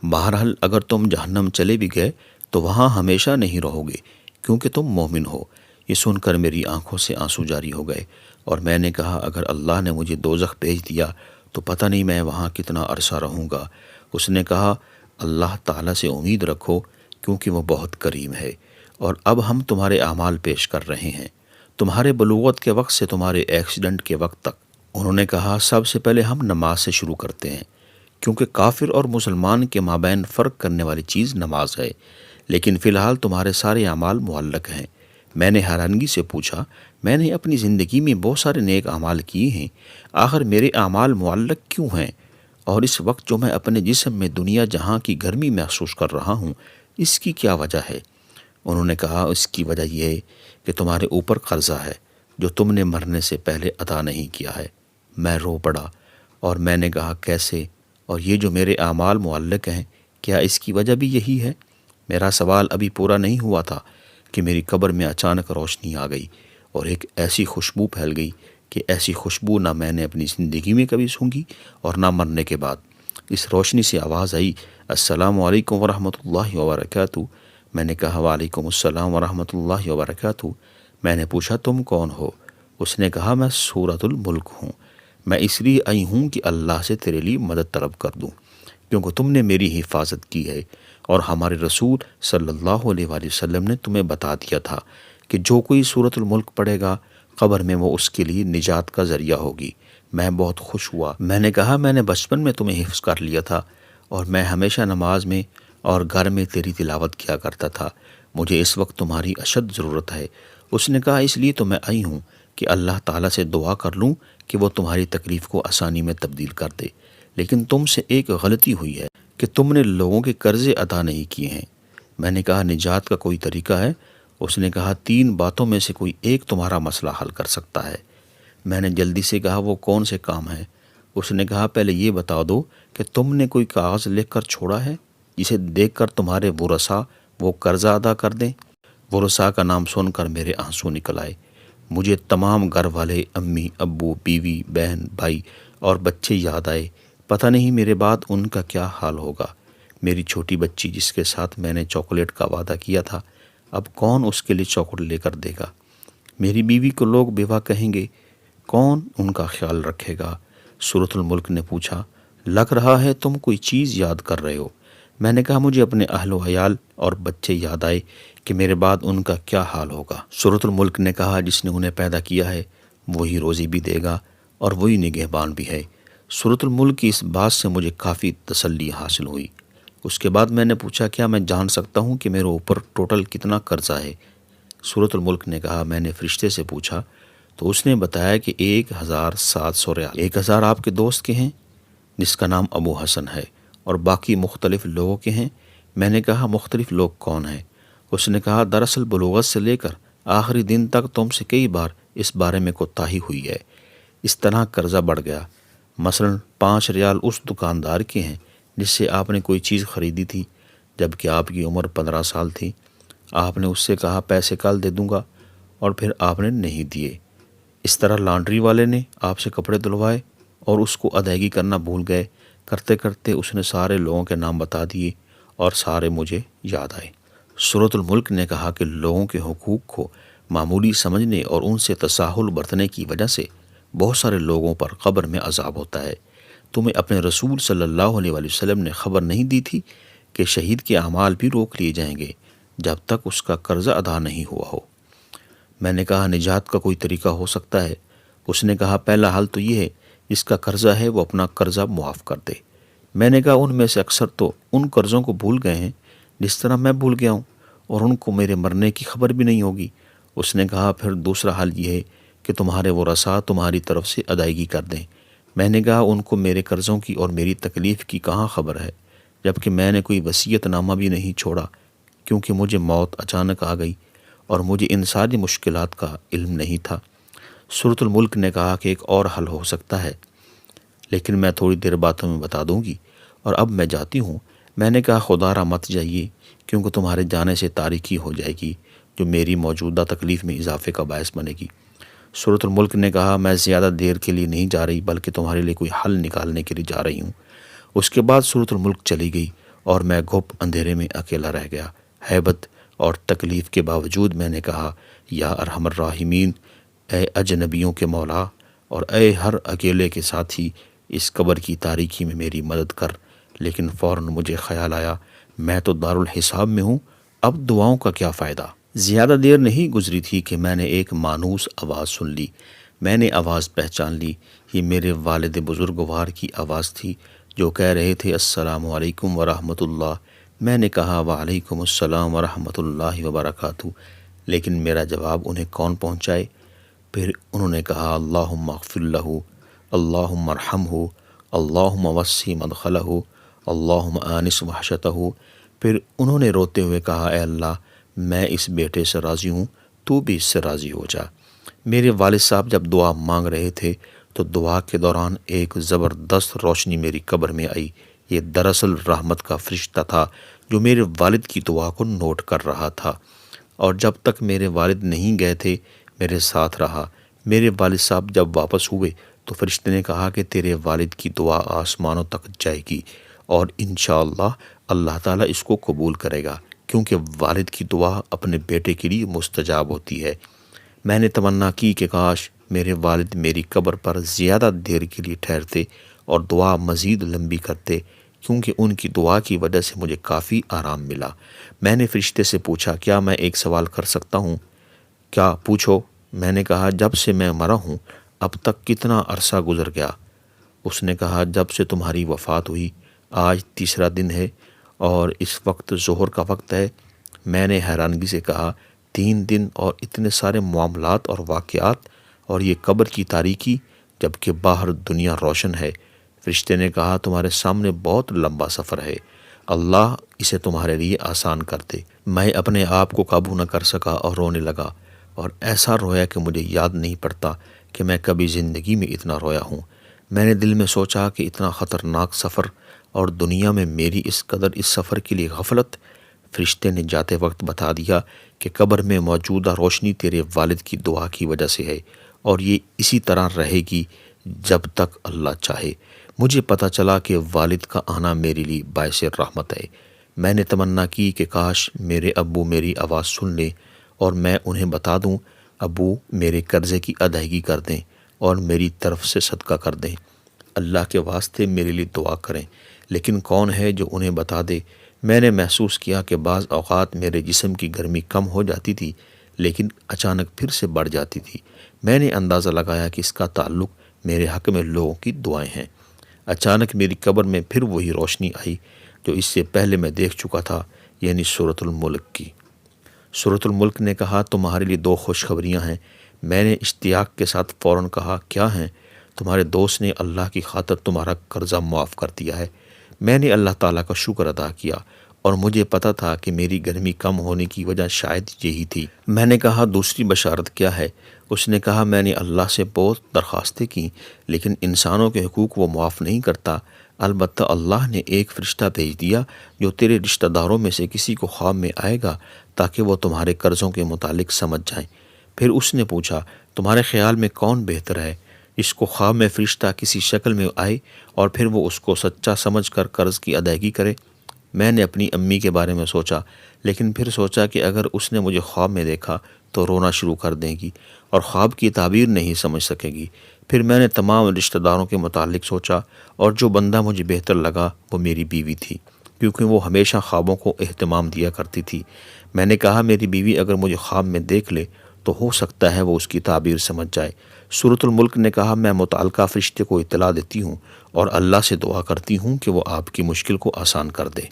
بہرحال اگر تم جہنم چلے بھی گئے تو وہاں ہمیشہ نہیں رہو گے، کیونکہ تم مومن ہو۔ یہ سن کر میری آنکھوں سے آنسو جاری ہو گئے، اور میں نے کہا اگر اللہ نے مجھے دوزخ بھیج دیا تو پتہ نہیں میں وہاں کتنا عرصہ رہوں گا۔ اس نے کہا اللہ تعالیٰ سے امید رکھو، کیونکہ وہ بہت کریم ہے، اور اب ہم تمہارے اعمال پیش کر رہے ہیں، تمہارے بلوغت کے وقت سے تمہارے ایکسیڈنٹ کے وقت تک۔ انہوں نے کہا سب سے پہلے ہم نماز سے شروع کرتے ہیں، کیونکہ کافر اور مسلمان کے مابین فرق کرنے والی چیز نماز ہے، لیکن فی الحال تمہارے سارے اعمال معلق ہیں۔ میں نے حیرانگی سے پوچھا میں نے اپنی زندگی میں بہت سارے نیک اعمال کیے ہیں، آخر میرے اعمال معلق کیوں ہیں؟ اور اس وقت جو میں اپنے جسم میں دنیا جہاں کی گرمی محسوس کر رہا ہوں، اس کی کیا وجہ ہے؟ انہوں نے کہا اس کی وجہ یہ ہے کہ تمہارے اوپر قرضہ ہے جو تم نے مرنے سے پہلے ادا نہیں کیا ہے۔ میں رو پڑا، اور میں نے کہا کیسے؟ اور یہ جو میرے اعمال معلق ہیں، کیا اس کی وجہ بھی یہی ہے؟ میرا سوال ابھی پورا نہیں ہوا تھا کہ میری قبر میں اچانک روشنی آ گئی، اور ایک ایسی خوشبو پھیل گئی کہ ایسی خوشبو نہ میں نے اپنی زندگی میں کبھی سونگھی اور نہ مرنے کے بعد۔ اس روشنی سے آواز آئی السلام علیکم ورحمۃ اللہ وبرکاتہ۔ میں نے کہا وعلیکم السلام ورحمۃ اللہ وبرکاتہ۔ میں نے پوچھا تم کون ہو؟ اس نے کہا میں سورۃ الملک ہوں، میں اس لیے آئی ہوں کہ اللہ سے تیرے لیے مدد طلب کر دوں، کیونکہ تم نے میری حفاظت کی ہے، اور ہمارے رسول صلی اللہ علیہ وآلہ وسلم نے تمہیں بتا دیا تھا کہ جو کوئی سورۃ الملک پڑھے گا قبر میں وہ اس کے لیے نجات کا ذریعہ ہوگی۔ میں بہت خوش ہوا۔ میں نے کہا میں نے بچپن میں تمہیں حفظ کر لیا تھا، اور میں ہمیشہ نماز میں اور گھر میں تیری تلاوت کیا کرتا تھا، مجھے اس وقت تمہاری اشد ضرورت ہے۔ اس نے کہا اس لیے تو میں آئی ہوں کہ اللہ تعالیٰ سے دعا کر لوں کہ وہ تمہاری تکلیف کو آسانی میں تبدیل کر دے، لیکن تم سے ایک غلطی ہوئی ہے کہ تم نے لوگوں کے قرضے ادا نہیں کیے ہیں۔ میں نے کہا نجات کا کوئی طریقہ ہے؟ اس نے کہا 3 باتوں میں سے کوئی ایک تمہارا مسئلہ حل کر سکتا ہے۔ میں نے جلدی سے کہا وہ کون سے کام ہیں؟ اس نے کہا پہلے یہ بتا دو کہ تم نے کوئی کاغذ لکھ کر چھوڑا ہے جسے دیکھ کر تمہارے ورثاء وہ قرضہ ادا کر دیں؟ ورثاء کا نام سن کر میرے آنسو نکل آئے۔ مجھے تمام گھر والے، امی، ابو، بیوی، بہن، بھائی اور بچے یاد آئے۔ پتہ نہیں میرے بعد ان کا کیا حال ہوگا۔ میری چھوٹی بچی جس کے ساتھ میں نے چاکلیٹ کا وعدہ کیا تھا، اب کون اس کے لیے چاکلیٹ لے کر دے گا؟ میری بیوی کو لوگ بیوہ کہیں گے، کون ان کا خیال رکھے گا؟ سورۃ الملک نے پوچھا، لگ رہا ہے تم کوئی چیز یاد کر رہے ہو۔ میں نے کہا مجھے اپنے اہل و عیال اور بچے یاد آئے کہ میرے بعد ان کا کیا حال ہوگا۔ سورۃ الملک نے کہا، جس نے انہیں پیدا کیا ہے وہی روزی بھی دے گا اور وہی نگہبان بھی ہے۔ سورۃ الملک کی اس بات سے مجھے کافی تسلی حاصل ہوئی۔ اس کے بعد میں نے پوچھا، کیا میں جان سکتا ہوں کہ میرے اوپر ٹوٹل کتنا قرضہ ہے؟ سورۃ الملک نے کہا، میں نے فرشتے سے پوچھا تو اس نے بتایا کہ 1700 ریال۔ 1000 آپ کے دوست کے ہیں جس کا نام ابو حسن ہے، اور باقی مختلف لوگوں کے ہیں۔ میں نے کہا مختلف لوگ کون ہیں؟ اس نے کہا دراصل بلوغت سے لے کر آخری دن تک تم سے کئی بار اس بارے میں کوتاہی ہوئی ہے، اس طرح قرضہ بڑھ گیا۔ مثلا 5 ریال اس دکاندار کے ہیں جس سے آپ نے کوئی چیز خریدی تھی جبکہ آپ کی عمر 15 سال تھی۔ آپ نے اس سے کہا پیسے کل دے دوں گا اور پھر آپ نے نہیں دیے۔ اس طرح لانڈری والے نے آپ سے کپڑے دھلوائے اور اس کو ادائیگی کرنا بھول گئے۔ کرتے کرتے اس نے سارے لوگوں کے نام بتا دیے اور سارے مجھے یاد آئے۔ سورۃ الملک نے کہا کہ لوگوں کے حقوق کو معمولی سمجھنے اور ان سے تساہل برتنے کی وجہ سے بہت سارے لوگوں پر قبر میں عذاب ہوتا ہے۔ تمہیں اپنے رسول صلی اللہ علیہ وآلہ وسلم نے خبر نہیں دی تھی کہ شہید کے اعمال بھی روک لیے جائیں گے جب تک اس کا قرضہ ادا نہیں ہوا ہو؟ میں نے کہا نجات کا کوئی طریقہ ہو سکتا ہے؟ اس نے کہا پہلا حل تو یہ ہے جس کا قرضہ ہے وہ اپنا قرضہ معاف کر دے۔ میں نے کہا ان میں سے اکثر تو ان قرضوں کو بھول گئے ہیں جس طرح میں بھول گیا ہوں، اور ان کو میرے مرنے کی خبر بھی نہیں ہوگی۔ اس نے کہا پھر دوسرا حل یہ ہے کہ تمہارے ورثاء تمہاری طرف سے ادائیگی کر دیں۔ میں نے کہا ان کو میرے قرضوں کی اور میری تکلیف کی کہاں خبر ہے، جبکہ میں نے کوئی وصیت نامہ بھی نہیں چھوڑا، کیونکہ مجھے موت اچانک آ گئی اور مجھے ان ساری مشکلات کا علم نہیں تھا۔ سورۃ الملک نے کہا کہ ایک اور حل ہو سکتا ہے، لیکن میں تھوڑی دیر بعد تمہیں بتا دوں گی، اور اب میں جاتی ہوں۔ میں نے کہا خدا را مت جائیے، کیونکہ تمہارے جانے سے تاریکی ہو جائے گی جو میری موجودہ تکلیف میں اضافے کا باعث بنے گی۔ سورۃ الملک نے کہا میں زیادہ دیر کے لیے نہیں جا رہی، بلکہ تمہارے لیے کوئی حل نکالنے کے لیے جا رہی ہوں۔ اس کے بعد سورۃ الملک چلی گئی اور میں گھپ اندھیرے میں اکیلا رہ گیا۔ ہیبت اور تکلیف کے باوجود میں نے کہا یا ارحم الراحمین، اے اجنبیوں کے مولا اور اے ہر اکیلے کے ساتھی، اس قبر کی تاریکی میں میری مدد کر۔ لیکن فوراً مجھے خیال آیا میں تو دارالحساب میں ہوں، اب دعاؤں کا کیا فائدہ؟ زیادہ دیر نہیں گزری تھی کہ میں نے ایک مانوس آواز سن لی۔ میں نے آواز پہچان لی، یہ میرے والد بزرگوار کی آواز تھی جو کہہ رہے تھے السلام علیکم ورحمۃ اللہ۔ میں نے کہا وعلیکم السلام ورحمۃ اللہ وبرکاتہ، لیکن میرا جواب انہیں کون پہنچائے؟ پھر انہوں نے کہا اللہم اغفر لہ، اللہم ارحمہ، اللہم وسع مدخلہ، اللہم آنس وحشتہ۔ پھر انہوں نے روتے ہوئے کہا اے اللہ، میں اس بیٹے سے راضی ہوں، تو بھی اس سے راضی ہو جا۔ میرے والد صاحب جب دعا مانگ رہے تھے تو دعا کے دوران ایک زبردست روشنی میری قبر میں آئی۔ یہ دراصل رحمت کا فرشتہ تھا جو میرے والد کی دعا کو نوٹ کر رہا تھا، اور جب تک میرے والد نہیں گئے تھے میرے ساتھ رہا۔ میرے والد صاحب جب واپس ہوئے تو فرشتے نے کہا کہ تیرے والد کی دعا آسمانوں تک جائے گی اور انشاءاللہ اللہ تعالیٰ اس کو قبول کرے گا، کیونکہ والد کی دعا اپنے بیٹے کے لیے مستجاب ہوتی ہے۔ میں نے تمنا کی کہ کاش میرے والد میری قبر پر زیادہ دیر کے لیے ٹھہرتے اور دعا مزید لمبی کرتے، کیونکہ ان کی دعا کی وجہ سے مجھے کافی آرام ملا۔ میں نے فرشتے سے پوچھا کیا میں ایک سوال کر سکتا ہوں؟ کیا؟ پوچھو۔ میں نے کہا جب سے میں مرا ہوں اب تک کتنا عرصہ گزر گیا؟ اس نے کہا جب سے تمہاری وفات ہوئی آج تیسرا دن ہے اور اس وقت ظہر کا وقت ہے۔ میں نے حیرانگی سے کہا 3 دن اور اتنے سارے معاملات اور واقعات اور یہ قبر کی تاریکی جبکہ باہر دنیا روشن ہے۔ فرشتے نے کہا تمہارے سامنے بہت لمبا سفر ہے، اللہ اسے تمہارے لیے آسان کر دے۔ میں اپنے آپ کو قابو نہ کر سکا اور رونے لگا، اور ایسا رویا کہ مجھے یاد نہیں پڑتا کہ میں کبھی زندگی میں اتنا رویا ہوں۔ میں نے دل میں سوچا کہ اتنا خطرناک سفر اور دنیا میں میری اس قدر اس سفر کے لیے غفلت۔ فرشتے نے جاتے وقت بتا دیا کہ قبر میں موجودہ روشنی تیرے والد کی دعا کی وجہ سے ہے اور یہ اسی طرح رہے گی جب تک اللہ چاہے۔ مجھے پتہ چلا کہ والد کا آنا میرے لیے باعث رحمت ہے۔ میں نے تمنا کی کہ کاش میرے ابو میری آواز سن لیں اور میں انہیں بتا دوں، ابو میرے قرضے کی ادائیگی کر دیں اور میری طرف سے صدقہ کر دیں، اللہ کے واسطے میرے لیے دعا کریں۔ لیکن کون ہے جو انہیں بتا دے؟ میں نے محسوس کیا کہ بعض اوقات میرے جسم کی گرمی کم ہو جاتی تھی لیکن اچانک پھر سے بڑھ جاتی تھی۔ میں نے اندازہ لگایا کہ اس کا تعلق میرے حق میں لوگوں کی دعائیں ہیں۔ اچانک میری قبر میں پھر وہی روشنی آئی جو اس سے پہلے میں دیکھ چکا تھا، یعنی سورۃ الملک کی۔ سورۃ الملک نے کہا، تمہارے لیے 2 خوشخبریاں ہیں۔ میں نے اشتیاق کے ساتھ فوراً کہا، کیا ہیں؟ تمہارے دوست نے اللہ کی خاطر تمہارا قرضہ معاف کر دیا ہے۔ میں نے اللہ تعالیٰ کا شکر ادا کیا اور مجھے پتہ تھا کہ میری گرمی کم ہونے کی وجہ شاید یہی تھی۔ میں نے کہا، دوسری بشارت کیا ہے؟ اس نے کہا، میں نے اللہ سے بہت درخواستیں کیں لیکن انسانوں کے حقوق وہ معاف نہیں کرتا۔ البتہ اللہ نے ایک فرشتہ بھیج دیا جو تیرے رشتہ داروں میں سے کسی کو خواب میں آئے گا تاکہ وہ تمہارے قرضوں کے متعلق سمجھ جائیں۔ پھر اس نے پوچھا، تمہارے خیال میں کون بہتر ہے، اس کو خواب میں فرشتہ کسی شکل میں آئے اور پھر وہ اس کو سچا سمجھ کر قرض کی ادائیگی کرے؟ میں نے اپنی امی کے بارے میں سوچا لیکن پھر سوچا کہ اگر اس نے مجھے خواب میں دیکھا تو رونا شروع کر دے گی اور خواب کی تعبیر نہیں سمجھ سکے گی۔ پھر میں نے تمام رشتہ داروں کے متعلق سوچا اور جو بندہ مجھے بہتر لگا وہ میری بیوی تھی، کیونکہ وہ ہمیشہ خوابوں کو اہتمام دیا کرتی تھی۔ میں نے کہا، میری بیوی اگر مجھے خواب میں دیکھ لے تو ہو سکتا ہے وہ اس کی تعبیر سمجھ جائے۔ سورۃ الملک نے کہا، میں متعلقہ فرشتے کو اطلاع دیتی ہوں اور اللہ سے دعا کرتی ہوں کہ وہ آپ کی مشکل کو آسان کر دے۔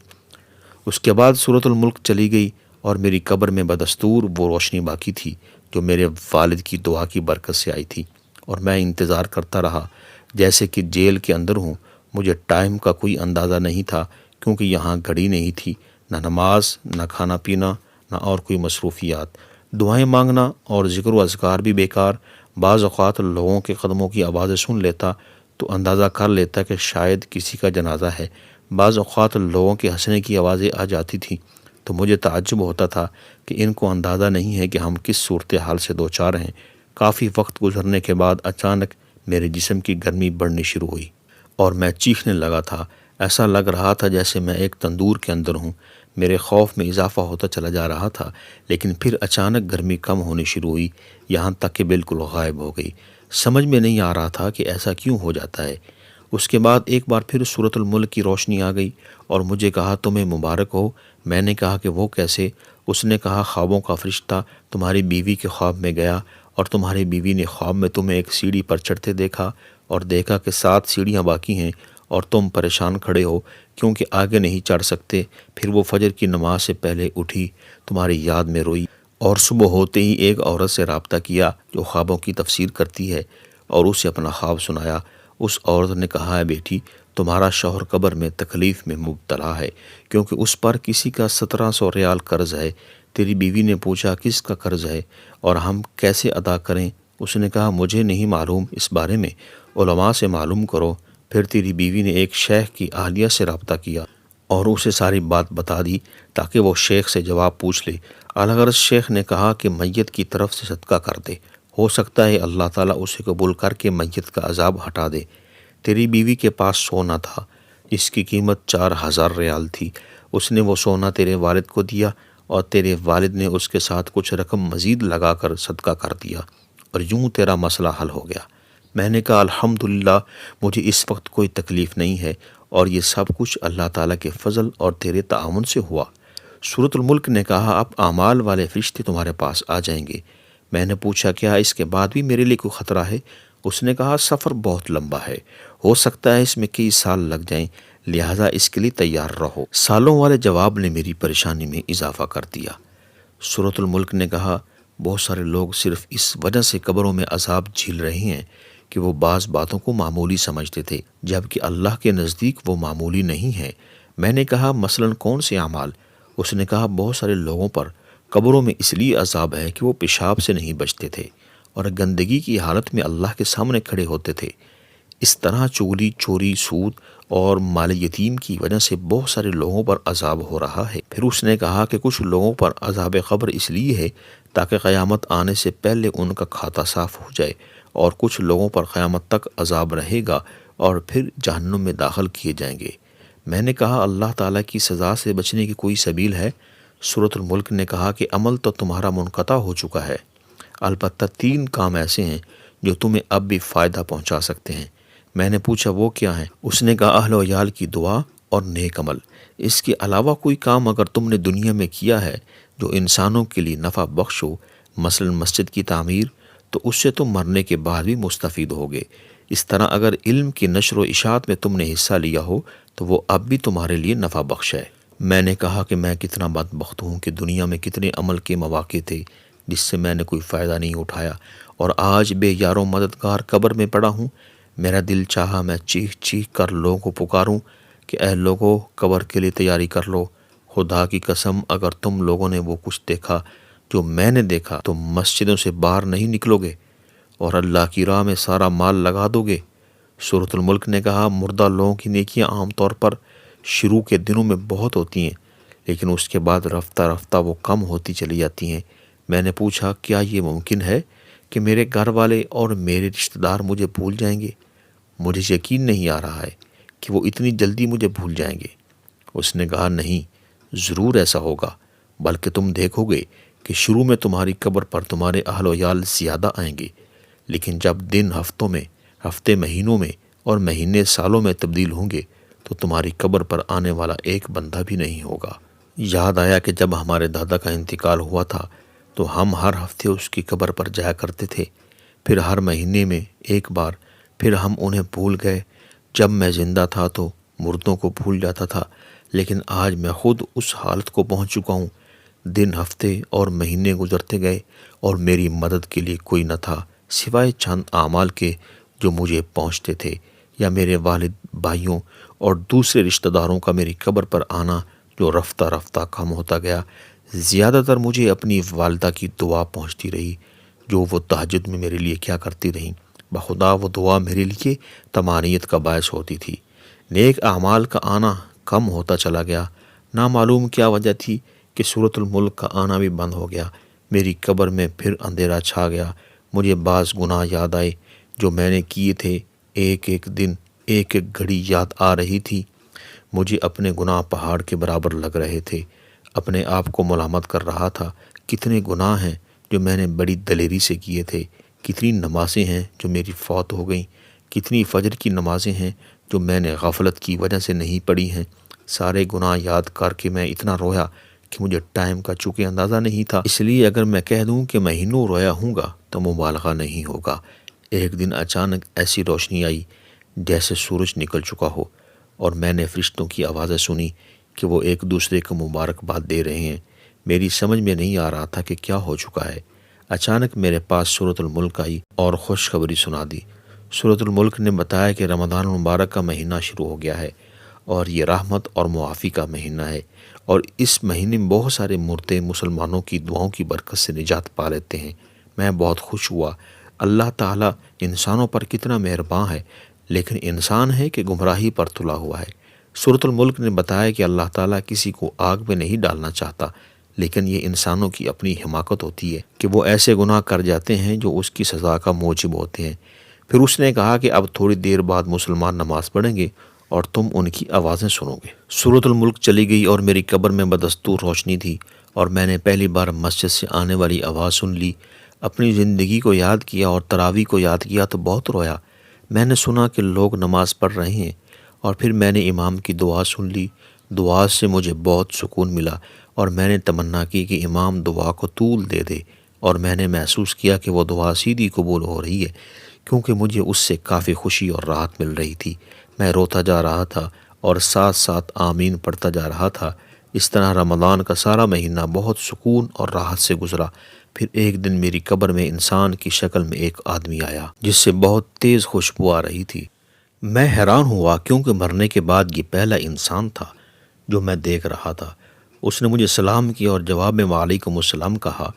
اس کے بعد سورۃ الملک چلی گئی اور میری قبر میں بدستور وہ روشنی باقی تھی جو میرے والد کی دعا کی برکت سے آئی تھی، اور میں انتظار کرتا رہا جیسے کہ جیل کے اندر ہوں۔ مجھے ٹائم کا کوئی اندازہ نہیں تھا کیونکہ یہاں گھڑی نہیں تھی، نہ نماز، نہ کھانا پینا، نہ اور کوئی مصروفیات۔ دعائیں مانگنا اور ذکر و اذکار بھی بیکار۔ بعض اوقات لوگوں کے قدموں کی آوازیں سن لیتا تو اندازہ کر لیتا کہ شاید کسی کا جنازہ ہے۔ بعض اوقات لوگوں کے ہنسنے کی آوازیں آ جاتی تھیں تو مجھے تعجب ہوتا تھا کہ ان کو اندازہ نہیں ہے کہ ہم کس صورتحال سے دوچار ہیں۔ کافی وقت گزرنے کے بعد اچانک میرے جسم کی گرمی بڑھنی شروع ہوئی اور میں چیخنے لگا تھا۔ ایسا لگ رہا تھا جیسے میں ایک تندور کے اندر ہوں۔ میرے خوف میں اضافہ ہوتا چلا جا رہا تھا لیکن پھر اچانک گرمی کم ہونی شروع ہوئی، یہاں تک کہ بالکل غائب ہو گئی۔ سمجھ میں نہیں آ رہا تھا کہ ایسا کیوں ہو جاتا ہے۔ اس کے بعد ایک بار پھر سورۃ الملک کی روشنی آ گئی اور مجھے کہا، تمہیں مبارک ہو۔ میں نے کہا کہ وہ کیسے؟ اس نے کہا، خوابوں کا فرشتہ تمہاری بیوی کے خواب میں گیا اور تمہاری بیوی نے خواب میں تمہیں ایک سیڑھی پر چڑھتے دیکھا اور دیکھا کہ 7 سیڑھیاں باقی ہیں اور تم پریشان کھڑے ہو کیونکہ آگے نہیں چڑھ سکتے۔ پھر وہ فجر کی نماز سے پہلے اٹھی، تمہاری یاد میں روئی اور صبح ہوتے ہی ایک عورت سے رابطہ کیا جو خوابوں کی تفسیر کرتی ہے اور اسے اپنا خواب سنایا۔ اس عورت نے کہا، ہے بیٹی، تمہارا شوہر قبر میں تکلیف میں مبتلا ہے کیونکہ اس پر کسی کا 1700 ریال قرض ہے۔ تیری بیوی نے پوچھا، کس کا قرض ہے اور ہم کیسے ادا کریں؟ اس نے کہا، مجھے نہیں معلوم، اس بارے میں علماء سے معلوم کرو۔ پھر تیری بیوی نے ایک شیخ کی اہلیہ سے رابطہ کیا اور اسے ساری بات بتا دی تاکہ وہ شیخ سے جواب پوچھ لے۔ الغرض شیخ نے کہا کہ میت کی طرف سے صدقہ کر دے، ہو سکتا ہے اللہ تعالیٰ اسے قبول کر کے میت کا عذاب ہٹا دے۔ تیری بیوی کے پاس سونا تھا، اس کی قیمت 4000 ریال تھی۔ اس نے وہ سونا تیرے والد کو دیا اور تیرے والد نے اس کے ساتھ کچھ رقم مزید لگا کر صدقہ کر دیا اور یوں تیرا مسئلہ حل ہو گیا۔ میں نے کہا، الحمدللہ، مجھے اس وقت کوئی تکلیف نہیں ہے اور یہ سب کچھ اللہ تعالیٰ کے فضل اور تیرے تعاون سے ہوا۔ سورۃ الملک نے کہا، اب اعمال والے فرشتے تمہارے پاس آ جائیں گے۔ میں نے پوچھا، کیا اس کے بعد بھی میرے لیے کوئی خطرہ ہے؟ اس نے کہا، سفر بہت لمبا ہے، ہو سکتا ہے اس میں کئی سال لگ جائیں، لہٰذا اس کے لیے تیار رہو۔ سالوں والے جواب نے میری پریشانی میں اضافہ کر دیا۔ سورۃ الملک نے کہا، بہت سارے لوگ صرف اس وجہ سے قبروں میں عذاب جھیل رہے ہیں کہ وہ بعض باتوں کو معمولی سمجھتے تھے جبکہ اللہ کے نزدیک وہ معمولی نہیں ہے۔ میں نے کہا، مثلاً کون سے اعمال؟ اس نے کہا، بہت سارے لوگوں پر قبروں میں اس لیے عذاب ہے کہ وہ پیشاب سے نہیں بچتے تھے اور گندگی کی حالت میں اللہ کے سامنے کھڑے ہوتے تھے۔ اس طرح چغلی، چوری، سود اور مال یتیم کی وجہ سے بہت سارے لوگوں پر عذاب ہو رہا ہے۔ پھر اس نے کہا کہ کچھ لوگوں پر عذاب قبر اس لیے ہے تاکہ قیامت آنے سے پہلے ان کا کھاتا صاف ہو جائے، اور کچھ لوگوں پر قیامت تک عذاب رہے گا اور پھر جہنم میں داخل کیے جائیں گے۔ میں نے کہا اللہ تعالیٰ کی سزا سے بچنے کی کوئی سبیل ہے؟ سورۃ الملک نے کہا کہ عمل تو تمہارا منقطع ہو چکا ہے، البتہ 3 کام ایسے ہیں جو تمہیں اب بھی فائدہ پہنچا سکتے ہیں۔ میں نے پوچھا وہ کیا ہیں؟ اس نے کہا اہل و عیال کی دعا اور نیک عمل۔ اس کے علاوہ کوئی کام اگر تم نے دنیا میں کیا ہے جو انسانوں کے لیے نفع بخش ہو، مثلا مسجد کی تعمیر، تو اس سے تم مرنے کے بعد بھی مستفید ہوگے۔ اس طرح اگر علم کی نشر و اشاعت میں تم نے حصہ لیا ہو تو وہ اب بھی تمہارے لیے نفع بخش ہے۔ میں نے کہا کہ میں کتنا بدبخت ہوں کہ دنیا میں کتنے عمل کے مواقع تھے جس سے میں نے کوئی فائدہ نہیں اٹھایا، اور آج بے یار و مددگار قبر میں پڑا ہوں۔ میرا دل چاہا میں چیخ چیخ کر لوگوں کو پکاروں کہ اے لوگوں، قبر کے لیے تیاری کر لو۔ خدا کی قسم اگر تم لوگوں نے وہ کچھ دیکھا جو میں نے دیکھا تو مسجدوں سے باہر نہیں نکلو گے اور اللہ کی راہ میں سارا مال لگا دو گے۔ سورۃ الملک نے کہا مردہ لوگوں کی نیکیاں عام طور پر شروع کے دنوں میں بہت ہوتی ہیں، لیکن اس کے بعد رفتہ رفتہ وہ کم ہوتی چلی جاتی ہیں۔ میں نے پوچھا کیا یہ ممکن ہے کہ میرے گھر والے اور میرے رشتہ دار مجھے بھول جائیں گے؟ مجھے یقین نہیں آ رہا ہے کہ وہ اتنی جلدی مجھے بھول جائیں گے۔ اس نے کہا نہیں، ضرور ایسا ہوگا، بلکہ تم دیکھو گے کہ شروع میں تمہاری قبر پر تمہارے اہل و عیال زیادہ آئیں گے، لیکن جب دن ہفتوں میں، ہفتے مہینوں میں اور مہینے سالوں میں تبدیل ہوں گے تو تمہاری قبر پر آنے والا ایک بندہ بھی نہیں ہوگا۔ یاد آیا کہ جب ہمارے دادا کا انتقال ہوا تھا تو ہم ہر ہفتے اس کی قبر پر جایا کرتے تھے، پھر ہر مہینے میں ایک بار، پھر ہم انہیں بھول گئے۔ جب میں زندہ تھا تو مردوں کو بھول جاتا تھا، لیکن آج میں خود اس حالت کو پہنچ چکا ہوں۔ دن، ہفتے اور مہینے گزرتے گئے اور میری مدد کے لیے کوئی نہ تھا سوائے چند اعمال کے جو مجھے پہنچتے تھے، یا میرے والد، بھائیوں اور دوسرے رشتہ داروں کا میری قبر پر آنا جو رفتہ رفتہ کم ہوتا گیا۔ زیادہ تر مجھے اپنی والدہ کی دعا پہنچتی رہی جو وہ تہجد میں میرے لیے کیا کرتی رہیں۔ بخدا وہ دعا میرے لیے طمانینت کا باعث ہوتی تھی۔ نیک اعمال کا آنا کم ہوتا چلا گیا۔ نامعلوم کیا وجہ تھی کہ سورۃ الملک کا آنا بھی بند ہو گیا۔ میری قبر میں پھر اندھیرا چھا گیا۔ مجھے بعض گناہ یاد آئے جو میں نے کیے تھے۔ ایک ایک دن، ایک ایک گھڑی یاد آ رہی تھی۔ مجھے اپنے گناہ پہاڑ کے برابر لگ رہے تھے۔ اپنے آپ کو ملامت کر رہا تھا، کتنے گناہ ہیں جو میں نے بڑی دلیری سے کیے تھے، کتنی نمازیں ہیں جو میری فوت ہو گئیں، کتنی فجر کی نمازیں ہیں جو میں نے غفلت کی وجہ سے نہیں پڑھی ہیں۔ سارے گناہ یاد کر کے میں اتنا رویا کہ مجھے ٹائم کا چونکہ اندازہ نہیں تھا، اس لیے اگر میں کہہ دوں کہ مہینوں رویا ہوں گا تو مبالغہ نہیں ہوگا۔ ایک دن اچانک ایسی روشنی آئی جیسے سورج نکل چکا ہو، اور میں نے فرشتوں کی آوازیں سنی کہ وہ ایک دوسرے کو مبارکباد دے رہے ہیں۔ میری سمجھ میں نہیں آ رہا تھا کہ کیا ہو چکا ہے۔ اچانک میرے پاس سورۃ الملک آئی اور خوشخبری سنا دی۔ سورۃ الملک نے بتایا کہ رمضان المبارک کا مہینہ شروع ہو گیا ہے، اور یہ رحمت اور معافی کا مہینہ ہے، اور اس مہینے میں بہت سارے مردے مسلمانوں کی دعاؤں کی برکت سے نجات پا لیتے ہیں۔ میں بہت خوش ہوا۔ اللہ تعالیٰ انسانوں پر کتنا مہرباں ہے، لیکن انسان ہے کہ گمراہی پر تلا ہوا ہے۔ سورۃ الملک نے بتایا کہ اللہ تعالیٰ کسی کو آگ میں نہیں ڈالنا چاہتا، لیکن یہ انسانوں کی اپنی حماقت ہوتی ہے کہ وہ ایسے گناہ کر جاتے ہیں جو اس کی سزا کا موجب ہوتے ہیں۔ پھر اس نے کہا کہ اب تھوڑی دیر بعد مسلمان نماز پڑھیں گے اور تم ان کی آوازیں سنو گے۔ سورۃ الملک چلی گئی اور میری قبر میں بدستور روشنی تھی، اور میں نے پہلی بار مسجد سے آنے والی آواز سن لی۔ اپنی زندگی کو یاد کیا اور تراویح کو یاد کیا تو بہت رویا۔ میں نے سنا کہ لوگ نماز پڑھ رہے ہیں، اور پھر میں نے امام کی دعا سن لی۔ دعا سے مجھے بہت سکون ملا، اور میں نے تمنا کی کہ امام دعا کو طول دے دے، اور میں نے محسوس کیا کہ وہ دعا سیدھی قبول ہو رہی ہے، کیونکہ مجھے اس سے کافی خوشی اور راحت مل رہی تھی۔ میں روتا جا رہا تھا اور ساتھ ساتھ آمین پڑھتا جا رہا تھا۔ اس طرح رمضان کا سارا مہینہ بہت سکون اور راحت سے گزرا۔ پھر ایک دن میری قبر میں انسان کی شکل میں ایک آدمی آیا جس سے بہت تیز خوشبو آ رہی تھی۔ میں حیران ہوا کیونکہ مرنے کے بعد یہ پہلا انسان تھا جو میں دیکھ رہا تھا۔ اس نے مجھے سلام کیا اور جواب میں وعلیکم السلام کہا۔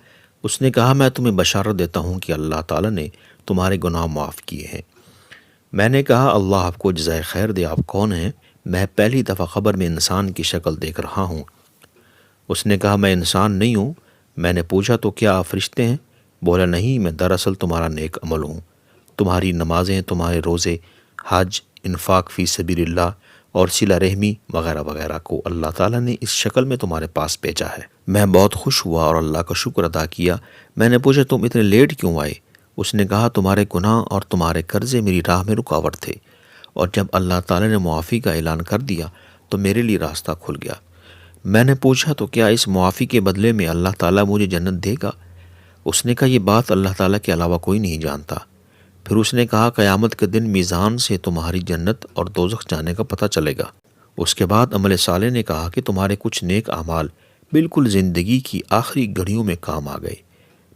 اس نے کہا میں تمہیں بشارت دیتا ہوں کہ اللہ تعالیٰ نے تمہارے گناہ معاف کیے ہیں۔ میں نے کہا اللہ آپ کو جزائے خیر دے، آپ کون ہیں؟ میں پہلی دفعہ قبر میں انسان کی شکل دیکھ رہا ہوں۔ اس نے کہا میں انسان نہیں ہوں۔ میں نے پوچھا تو کیا آپ فرشتے ہیں؟ بولا نہیں، میں دراصل تمہارا نیک عمل ہوں۔ تمہاری نمازیں، تمہارے روزے، حج، انفاق فی سبیل اللہ اور صلہ رحمی وغیرہ وغیرہ کو اللہ تعالیٰ نے اس شکل میں تمہارے پاس بھیجا ہے۔ میں بہت خوش ہوا اور اللہ کا شکر ادا کیا۔ میں نے پوچھا تم اتنے لیٹ کیوں آئے؟ اس نے کہا تمہارے گناہ اور تمہارے قرضے میری راہ میں رکاوٹ تھے، اور جب اللہ تعالیٰ نے معافی کا اعلان کر دیا تو میرے لیے راستہ کھل گیا۔ میں نے پوچھا تو کیا اس معافی کے بدلے میں اللہ تعالیٰ مجھے جنت دے گا؟ اس نے کہا یہ بات اللہ تعالیٰ کے علاوہ کوئی نہیں جانتا۔ پھر اس نے کہا قیامت کے دن میزان سے تمہاری جنت اور دوزخ جانے کا پتہ چلے گا۔ اس کے بعد عمل صالح نے کہا کہ تمہارے کچھ نیک اعمال بالکل زندگی کی آخری گھڑیوں میں کام آ گئے۔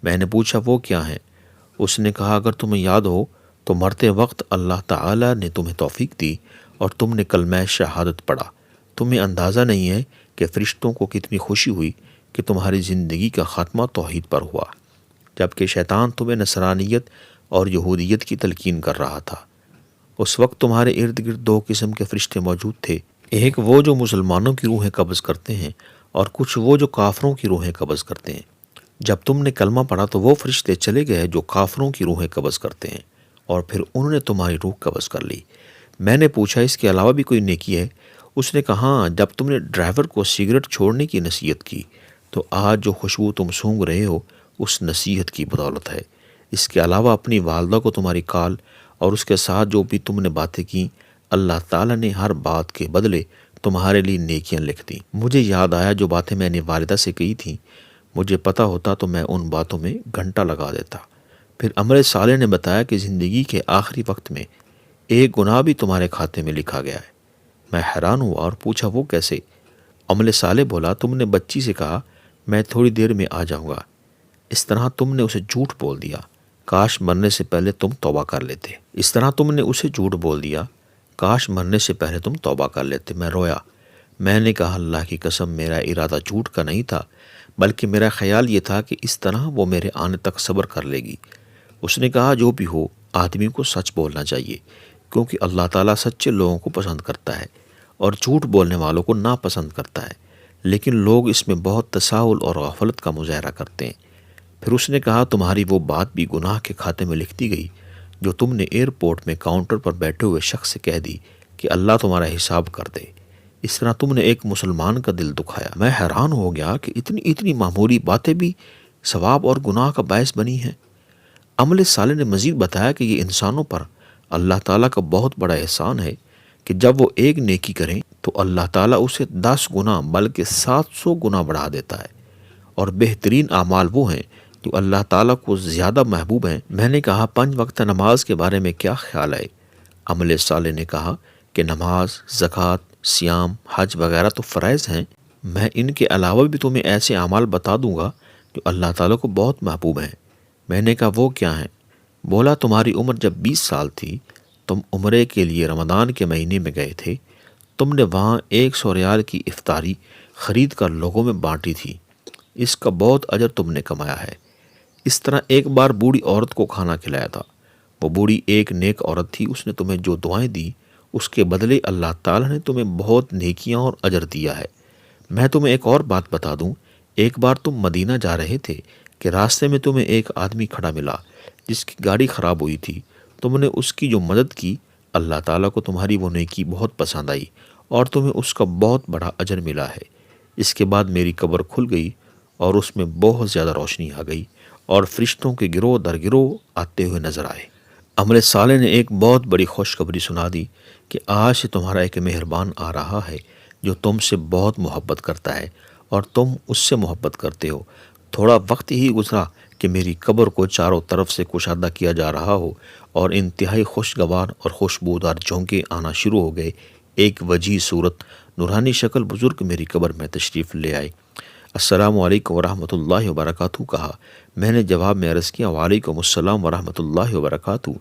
میں نے پوچھا وہ کیا ہیں؟ اس نے کہا اگر تمہیں یاد ہو تو مرتے وقت اللہ تعالیٰ نے تمہیں توفیق دی اور تم نے کلمہ شہادت پڑھا۔ تمہیں اندازہ نہیں ہے کہ فرشتوں کو کتنی خوشی ہوئی کہ تمہاری زندگی کا خاتمہ توحید پر ہوا، جبکہ شیطان تمہیں نصرانیت اور یہودیت کی تلقین کر رہا تھا۔ اس وقت تمہارے ارد گرد دو قسم کے فرشتے موجود تھے، ایک وہ جو مسلمانوں کی روحیں قبض کرتے ہیں اور کچھ وہ جو کافروں کی روحیں قبض کرتے ہیں۔ جب تم نے کلمہ پڑھا تو وہ فرشتے چلے گئے جو کافروں کی روحیں قبض کرتے ہیں، اور پھر انہوں نے تمہاری روح قبض کر لی۔ میں نے پوچھا اس کے علاوہ بھی کوئی نیکی ہے؟ اس نے کہا ہاں، جب تم نے ڈرائیور کو سگریٹ چھوڑنے کی نصیحت کی تو آج جو خوشبو تم سونگھ رہے ہو اس نصیحت کی بدولت ہے۔ اس کے علاوہ اپنی والدہ کو تمہاری کال اور اس کے ساتھ جو بھی تم نے باتیں کیں، اللہ تعالیٰ نے ہر بات کے بدلے تمہارے لیے نیکیاں لکھ دیں۔ مجھے یاد آیا جو باتیں میں نے والدہ سے کہی تھیں، مجھے پتہ ہوتا تو میں ان باتوں میں گھنٹہ لگا دیتا۔ پھر عمل صالح نے بتایا کہ زندگی کے آخری وقت میں ایک گناہ بھی تمہارے کھاتے میں لکھا گیا ہے۔ میں حیران ہوا اور پوچھا وہ کیسے؟ عمل صالح بولا تم نے بچی سے کہا میں تھوڑی دیر میں آ جاؤں گا، اس طرح تم نے اسے جھوٹ بول دیا، کاش مرنے سے پہلے تم توبہ کر لیتے۔ اس طرح تم نے اسے جھوٹ بول دیا، کاش مرنے سے پہلے تم توبہ کر لیتے۔ میں رویا۔ میں نے کہا اللہ کی قسم میرا ارادہ جھوٹ کا نہیں تھا، بلکہ میرا خیال یہ تھا کہ اس طرح وہ میرے آنے تک صبر کر لے گی۔ اس نے کہا جو بھی ہو آدمی کو سچ بولنا چاہیے، کیونکہ اللہ تعالیٰ سچے لوگوں کو پسند کرتا ہے اور جھوٹ بولنے والوں کو ناپسند کرتا ہے، لیکن لوگ اس میں بہت تساہل اور غفلت کا مظاہرہ کرتے ہیں۔ پھر اس نے کہا تمہاری وہ بات بھی گناہ کے کھاتے میں لکھ دی گئی جو تم نے ایئرپورٹ میں کاؤنٹر پر بیٹھے ہوئے شخص سے کہہ دی کہ اللہ تمہارا حساب کر دے۔ اس طرح تم نے ایک مسلمان کا دل دکھایا۔ میں حیران ہو گیا کہ اتنی معمولی باتیں بھی ثواب اور گناہ کا باعث بنی ہیں۔ عمل صالح نے مزید بتایا کہ یہ انسانوں پر اللہ تعالیٰ کا بہت بڑا احسان ہے کہ جب وہ ایک نیکی کریں تو اللہ تعالیٰ اسے 10 گنا بلکہ 700 گنا بڑھا دیتا ہے، اور بہترین اعمال وہ ہیں جو اللہ تعالیٰ کو زیادہ محبوب ہیں۔ میں نے کہا 5 وقت نماز کے بارے میں کیا خیال ہے؟ عمل صالح نے کہا کہ نماز، زکوٰۃ، صیام، حج وغیرہ تو فرائض ہیں، میں ان کے علاوہ بھی تمہیں ایسے اعمال بتا دوں گا جو اللہ تعالیٰ کو بہت محبوب ہیں۔ میں نے کہا وہ کیا ہیں؟ بولا تمہاری عمر جب 20 سال تھی تم عمرے کے لیے رمضان کے مہینے میں گئے تھے، تم نے وہاں 100 ریال کی افطاری خرید کر لوگوں میں بانٹی تھی، اس کا بہت اجر تم نے کمایا ہے۔ اس طرح ایک بار بوڑھی عورت کو کھانا کھلایا تھا، وہ بوڑھی ایک نیک عورت تھی، اس نے تمہیں جو دعائیں دی اس کے بدلے اللہ تعالیٰ نے تمہیں بہت نیکیاں اور اجر دیا ہے۔ میں تمہیں ایک اور بات بتا دوں، ایک بار تم مدینہ جا رہے تھے کہ راستے میں تمہیں ایک آدمی کھڑا ملا جس کی گاڑی خراب ہوئی تھی، تم نے اس کی جو مدد کی اللہ تعالیٰ کو تمہاری وہ نیکی بہت پسند آئی اور تمہیں اس کا بہت بڑا اجر ملا ہے۔ اس کے بعد میری قبر کھل گئی اور اس میں بہت زیادہ روشنی آ گئی اور فرشتوں کے گروہ در گروہ آتے ہوئے نظر آئے۔ عمل صالح نے ایک بہت بڑی خوشخبری سنا دی کہ آج سے تمہارا ایک مہربان آ رہا ہے جو تم سے بہت محبت کرتا ہے اور تم اس سے محبت کرتے ہو۔ تھوڑا وقت ہی گزرا کہ میری قبر کو چاروں طرف سے کشادہ کیا جا رہا ہو اور انتہائی خوشگوار اور خوشبودار جھونکے آنا شروع ہو گئے۔ ایک وجیح صورت، نورانی شکل بزرگ میری قبر میں تشریف لے آئے۔ السلام علیکم ورحمۃ اللہ وبرکاتہ کہا۔ میں نے جواب میں عرض کیا وعلیکم السلام ورحمۃ اللہ وبرکاتہ۔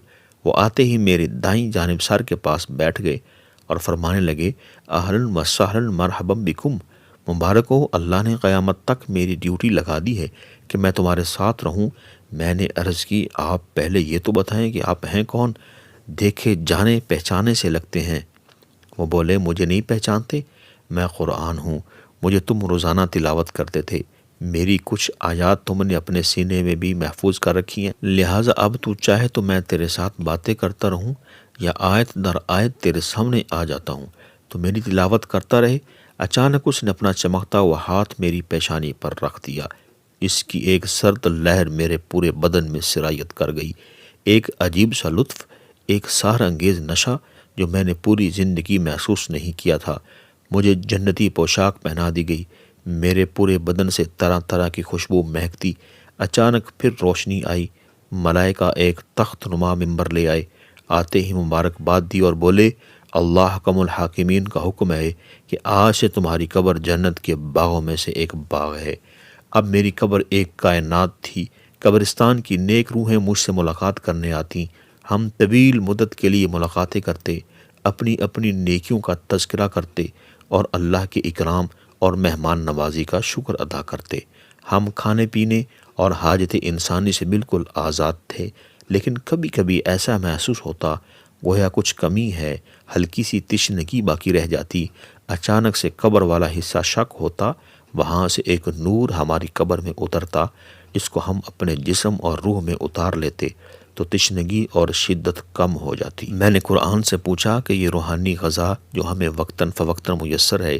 وہ آتے ہی میرے دائیں جانب سر کے پاس بیٹھ گئے اور فرمانے لگے اہلاً و سہلاً مرحبا بکم، مبارک ہو، اللہ نے قیامت تک میری ڈیوٹی لگا دی ہے کہ میں تمہارے ساتھ رہوں۔ میں نے عرض کی، آپ پہلے یہ تو بتائیں کہ آپ ہیں کون؟ دیکھے جانے پہچانے سے لگتے ہیں۔ وہ بولے، مجھے نہیں پہچانتے؟ میں قرآن ہوں، مجھے تم روزانہ تلاوت کرتے تھے، میری کچھ آیات تم نے اپنے سینے میں بھی محفوظ کر رکھی ہیں، لہٰذا اب تو چاہے تو میں تیرے ساتھ باتیں کرتا رہوں یا آیت در آیت تیرے سامنے آ جاتا ہوں تو میری تلاوت کرتا رہے۔ اچانک اس نے اپنا چمکتا ہوا ہاتھ میری پیشانی پر رکھ دیا۔ اس کی ایک سرد لہر میرے پورے بدن میں سرایت کر گئی، ایک عجیب سا لطف، ایک سحر انگیز نشہ جو میں نے پوری زندگی محسوس نہیں کیا تھا۔ مجھے جنتی پوشاک پہنا دی گئی، میرے پورے بدن سے طرح طرح کی خوشبو مہکتی۔ اچانک پھر روشنی آئی، ملائکہ ایک تخت نما ممبر لے آئے، آتے ہی مبارکباد دی اور بولے، اللہ حکم الحاکمین کا حکم ہے کہ آج سے تمہاری قبر جنت کے باغوں میں سے ایک باغ ہے۔ اب میری قبر ایک کائنات تھی، قبرستان کی نیک روحیں مجھ سے ملاقات کرنے آتیں، ہم طویل مدت کے لیے ملاقاتیں کرتے، اپنی اپنی نیکیوں کا تذکرہ کرتے اور اللہ کے اکرام اور مہمان نوازی کا شکر ادا کرتے۔ ہم کھانے پینے اور حاجت انسانی سے بالکل آزاد تھے، لیکن کبھی کبھی ایسا محسوس ہوتا گویا کچھ کمی ہے، ہلکی سی تشنگی باقی رہ جاتی۔ اچانک سے قبر والا حصہ شک ہوتا، وہاں سے ایک نور ہماری قبر میں اترتا جس کو ہم اپنے جسم اور روح میں اتار لیتے تو تشنگی اور شدت کم ہو جاتی۔ میں نے قرآن سے پوچھا کہ یہ روحانی غذا جو ہمیں وقتاً فوقتاً میسر ہے،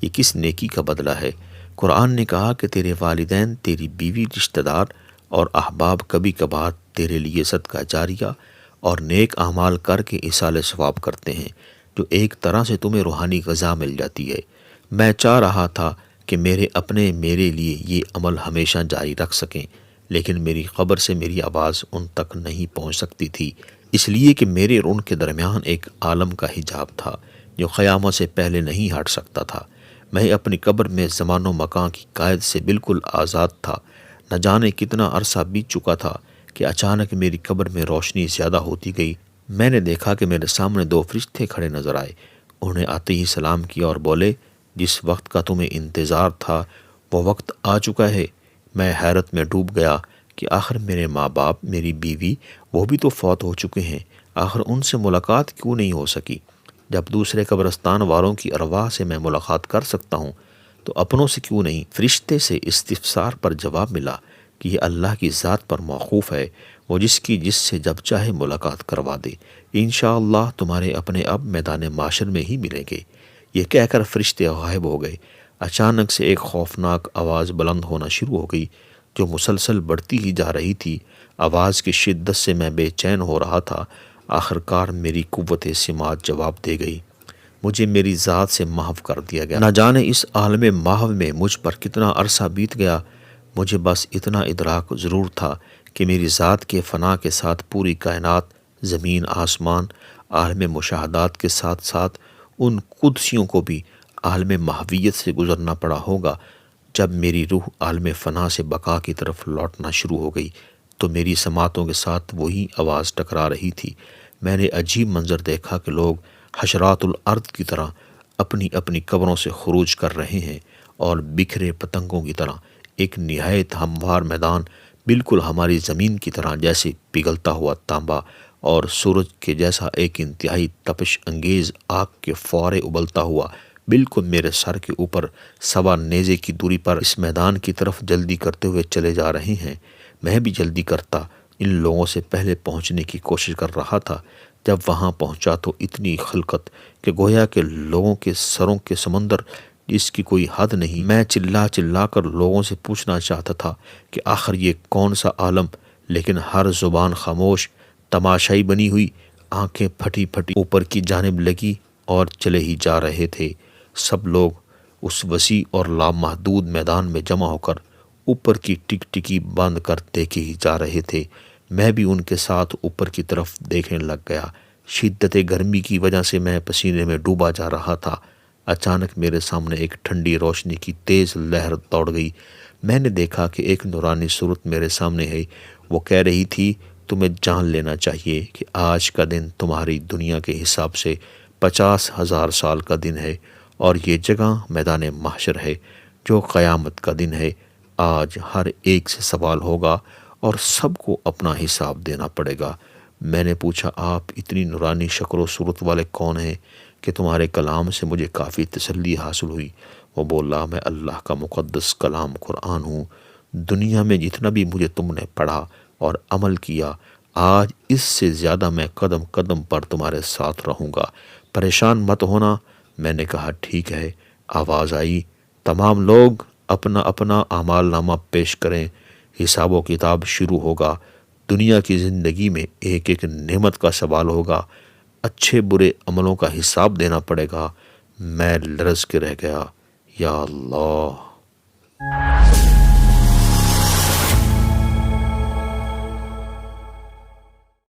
یہ کس نیکی کا بدلہ ہے؟ قرآن نے کہا کہ تیرے والدین، تیری بیوی، رشتہ دار اور احباب کبھی کبھار تیرے لیے صدقہ جاریہ اور نیک اعمال کر کے ایصال ثواب کرتے ہیں، جو ایک طرح سے تمہیں روحانی غذا مل جاتی ہے۔ میں چاہ رہا تھا کہ میرے لیے یہ عمل ہمیشہ جاری رکھ سکیں، لیکن میری قبر سے میری آواز ان تک نہیں پہنچ سکتی تھی، اس لیے کہ میرے اور ان کے درمیان ایک عالم کا حجاب تھا جو قیامت سے پہلے نہیں ہٹ سکتا تھا۔ میں اپنی قبر میں زمان و مکان کی قید سے بالکل آزاد تھا۔ نہ جانے کتنا عرصہ بیت چکا تھا کہ اچانک میری قبر میں روشنی زیادہ ہوتی گئی۔ میں نے دیکھا کہ میرے سامنے دو فرشتے کھڑے نظر آئے۔ انہوں نے آتے ہی سلام کیا اور بولے، جس وقت کا تمہیں انتظار تھا وہ وقت آ چکا ہے۔ میں حیرت میں ڈوب گیا کہ آخر میرے ماں باپ، میری بیوی، وہ بھی تو فوت ہو چکے ہیں، آخر ان سے ملاقات کیوں نہیں ہو سکی؟ جب دوسرے قبرستان والوں کی ارواح سے میں ملاقات کر سکتا ہوں تو اپنوں سے کیوں نہیں؟ فرشتے سے استفسار پر جواب ملا کہ یہ اللہ کی ذات پر موقوف ہے، وہ جس سے جب چاہے ملاقات کروا دے، انشاءاللہ تمہارے اپنے اب میدان معاشر میں ہی ملیں گے۔ یہ کہہ کر فرشتے غائب ہو گئے۔ اچانک سے ایک خوفناک آواز بلند ہونا شروع ہو گئی جو مسلسل بڑھتی ہی جا رہی تھی۔ آواز کی شدت سے میں بے چین ہو رہا تھا۔ آخرکار میری قوت سماعت جواب دے گئی، مجھے میری ذات سے محو کر دیا گیا۔ نہ جانے اس عالم محو میں مجھ پر کتنا عرصہ بیت گیا، مجھے بس اتنا ادراک ضرور تھا کہ میری ذات کے فنا کے ساتھ پوری کائنات، زمین، آسمان، عالم مشاہدات کے ساتھ ساتھ ان قدسیوں کو بھی عالم محویت سے گزرنا پڑا ہوگا۔ جب میری روح عالم فنا سے بقا کی طرف لوٹنا شروع ہو گئی تو میری سماعتوں کے ساتھ وہی آواز ٹکرا رہی تھی۔ میں نے عجیب منظر دیکھا کہ لوگ حشرات الارض کی طرح اپنی اپنی قبروں سے خروج کر رہے ہیں اور بکھرے پتنگوں کی طرح ایک نہایت ہموار میدان، بالکل ہماری زمین کی طرح جیسے پگھلتا ہوا تانبا اور سورج کے جیسا ایک انتہائی تپش انگیز آگ کے فوارے ابلتا ہوا بالکل میرے سر کے اوپر سوا نیزے کی دوری پر اس میدان کی طرف جلدی کرتے ہوئے چلے جا رہے ہیں۔ میں بھی جلدی کرتا ان لوگوں سے پہلے پہنچنے کی کوشش کر رہا تھا۔ جب وہاں پہنچا تو اتنی خلقت کہ گویا کہ لوگوں کے سروں کے سمندر جس کی کوئی حد نہیں۔ میں چلا چلا کر لوگوں سے پوچھنا چاہتا تھا کہ آخر یہ کون سا عالم، لیکن ہر زبان خاموش، تماشائی بنی ہوئی، آنکھیں پھٹی پھٹی اوپر کی جانب لگی اور چلے ہی جا رہے تھے۔ سب لوگ اس وسیع اور لامحدود میدان میں جمع ہو کر اوپر کی ٹک ٹکی بند کر دیکھے ہی جا رہے تھے۔ میں بھی ان کے ساتھ اوپر کی طرف دیکھنے لگ گیا۔ شدت گرمی کی وجہ سے میں پسینے میں ڈوبا جا رہا تھا۔ اچانک میرے سامنے ایک ٹھنڈی روشنی کی تیز لہر دوڑ گئی۔ میں نے دیکھا کہ ایک نورانی صورت میرے سامنے ہے۔ وہ کہہ رہی تھی، تمہیں جان لینا چاہیے کہ آج کا دن تمہاری دنیا کے حساب سے 50,000 سال کا دن ہے اور یہ جگہ میدان محشر ہے جو قیامت کا دن ہے۔ آج ہر ایک سے سوال ہوگا اور سب کو اپنا حساب دینا پڑے گا۔ میں نے پوچھا آپ اتنی نورانی شکل و صورت والے کون ہیں کہ تمہارے کلام سے مجھے کافی تسلی حاصل ہوئی؟ وہ بولا میں اللہ کا مقدس کلام قرآن ہوں۔ دنیا میں جتنا بھی مجھے تم نے پڑھا اور عمل کیا، آج اس سے زیادہ میں قدم قدم پر تمہارے ساتھ رہوں گا، پریشان مت ہونا۔ میں نے کہا ٹھیک ہے۔ آواز آئی تمام لوگ اپنا اپنا اعمال نامہ پیش کریں، حساب و کتاب شروع ہوگا۔ دنیا کی زندگی میں ایک ایک نعمت کا سوال ہوگا، اچھے برے عملوں کا حساب دینا پڑے گا۔ میں لرز کے رہ گیا، یا اللہ۔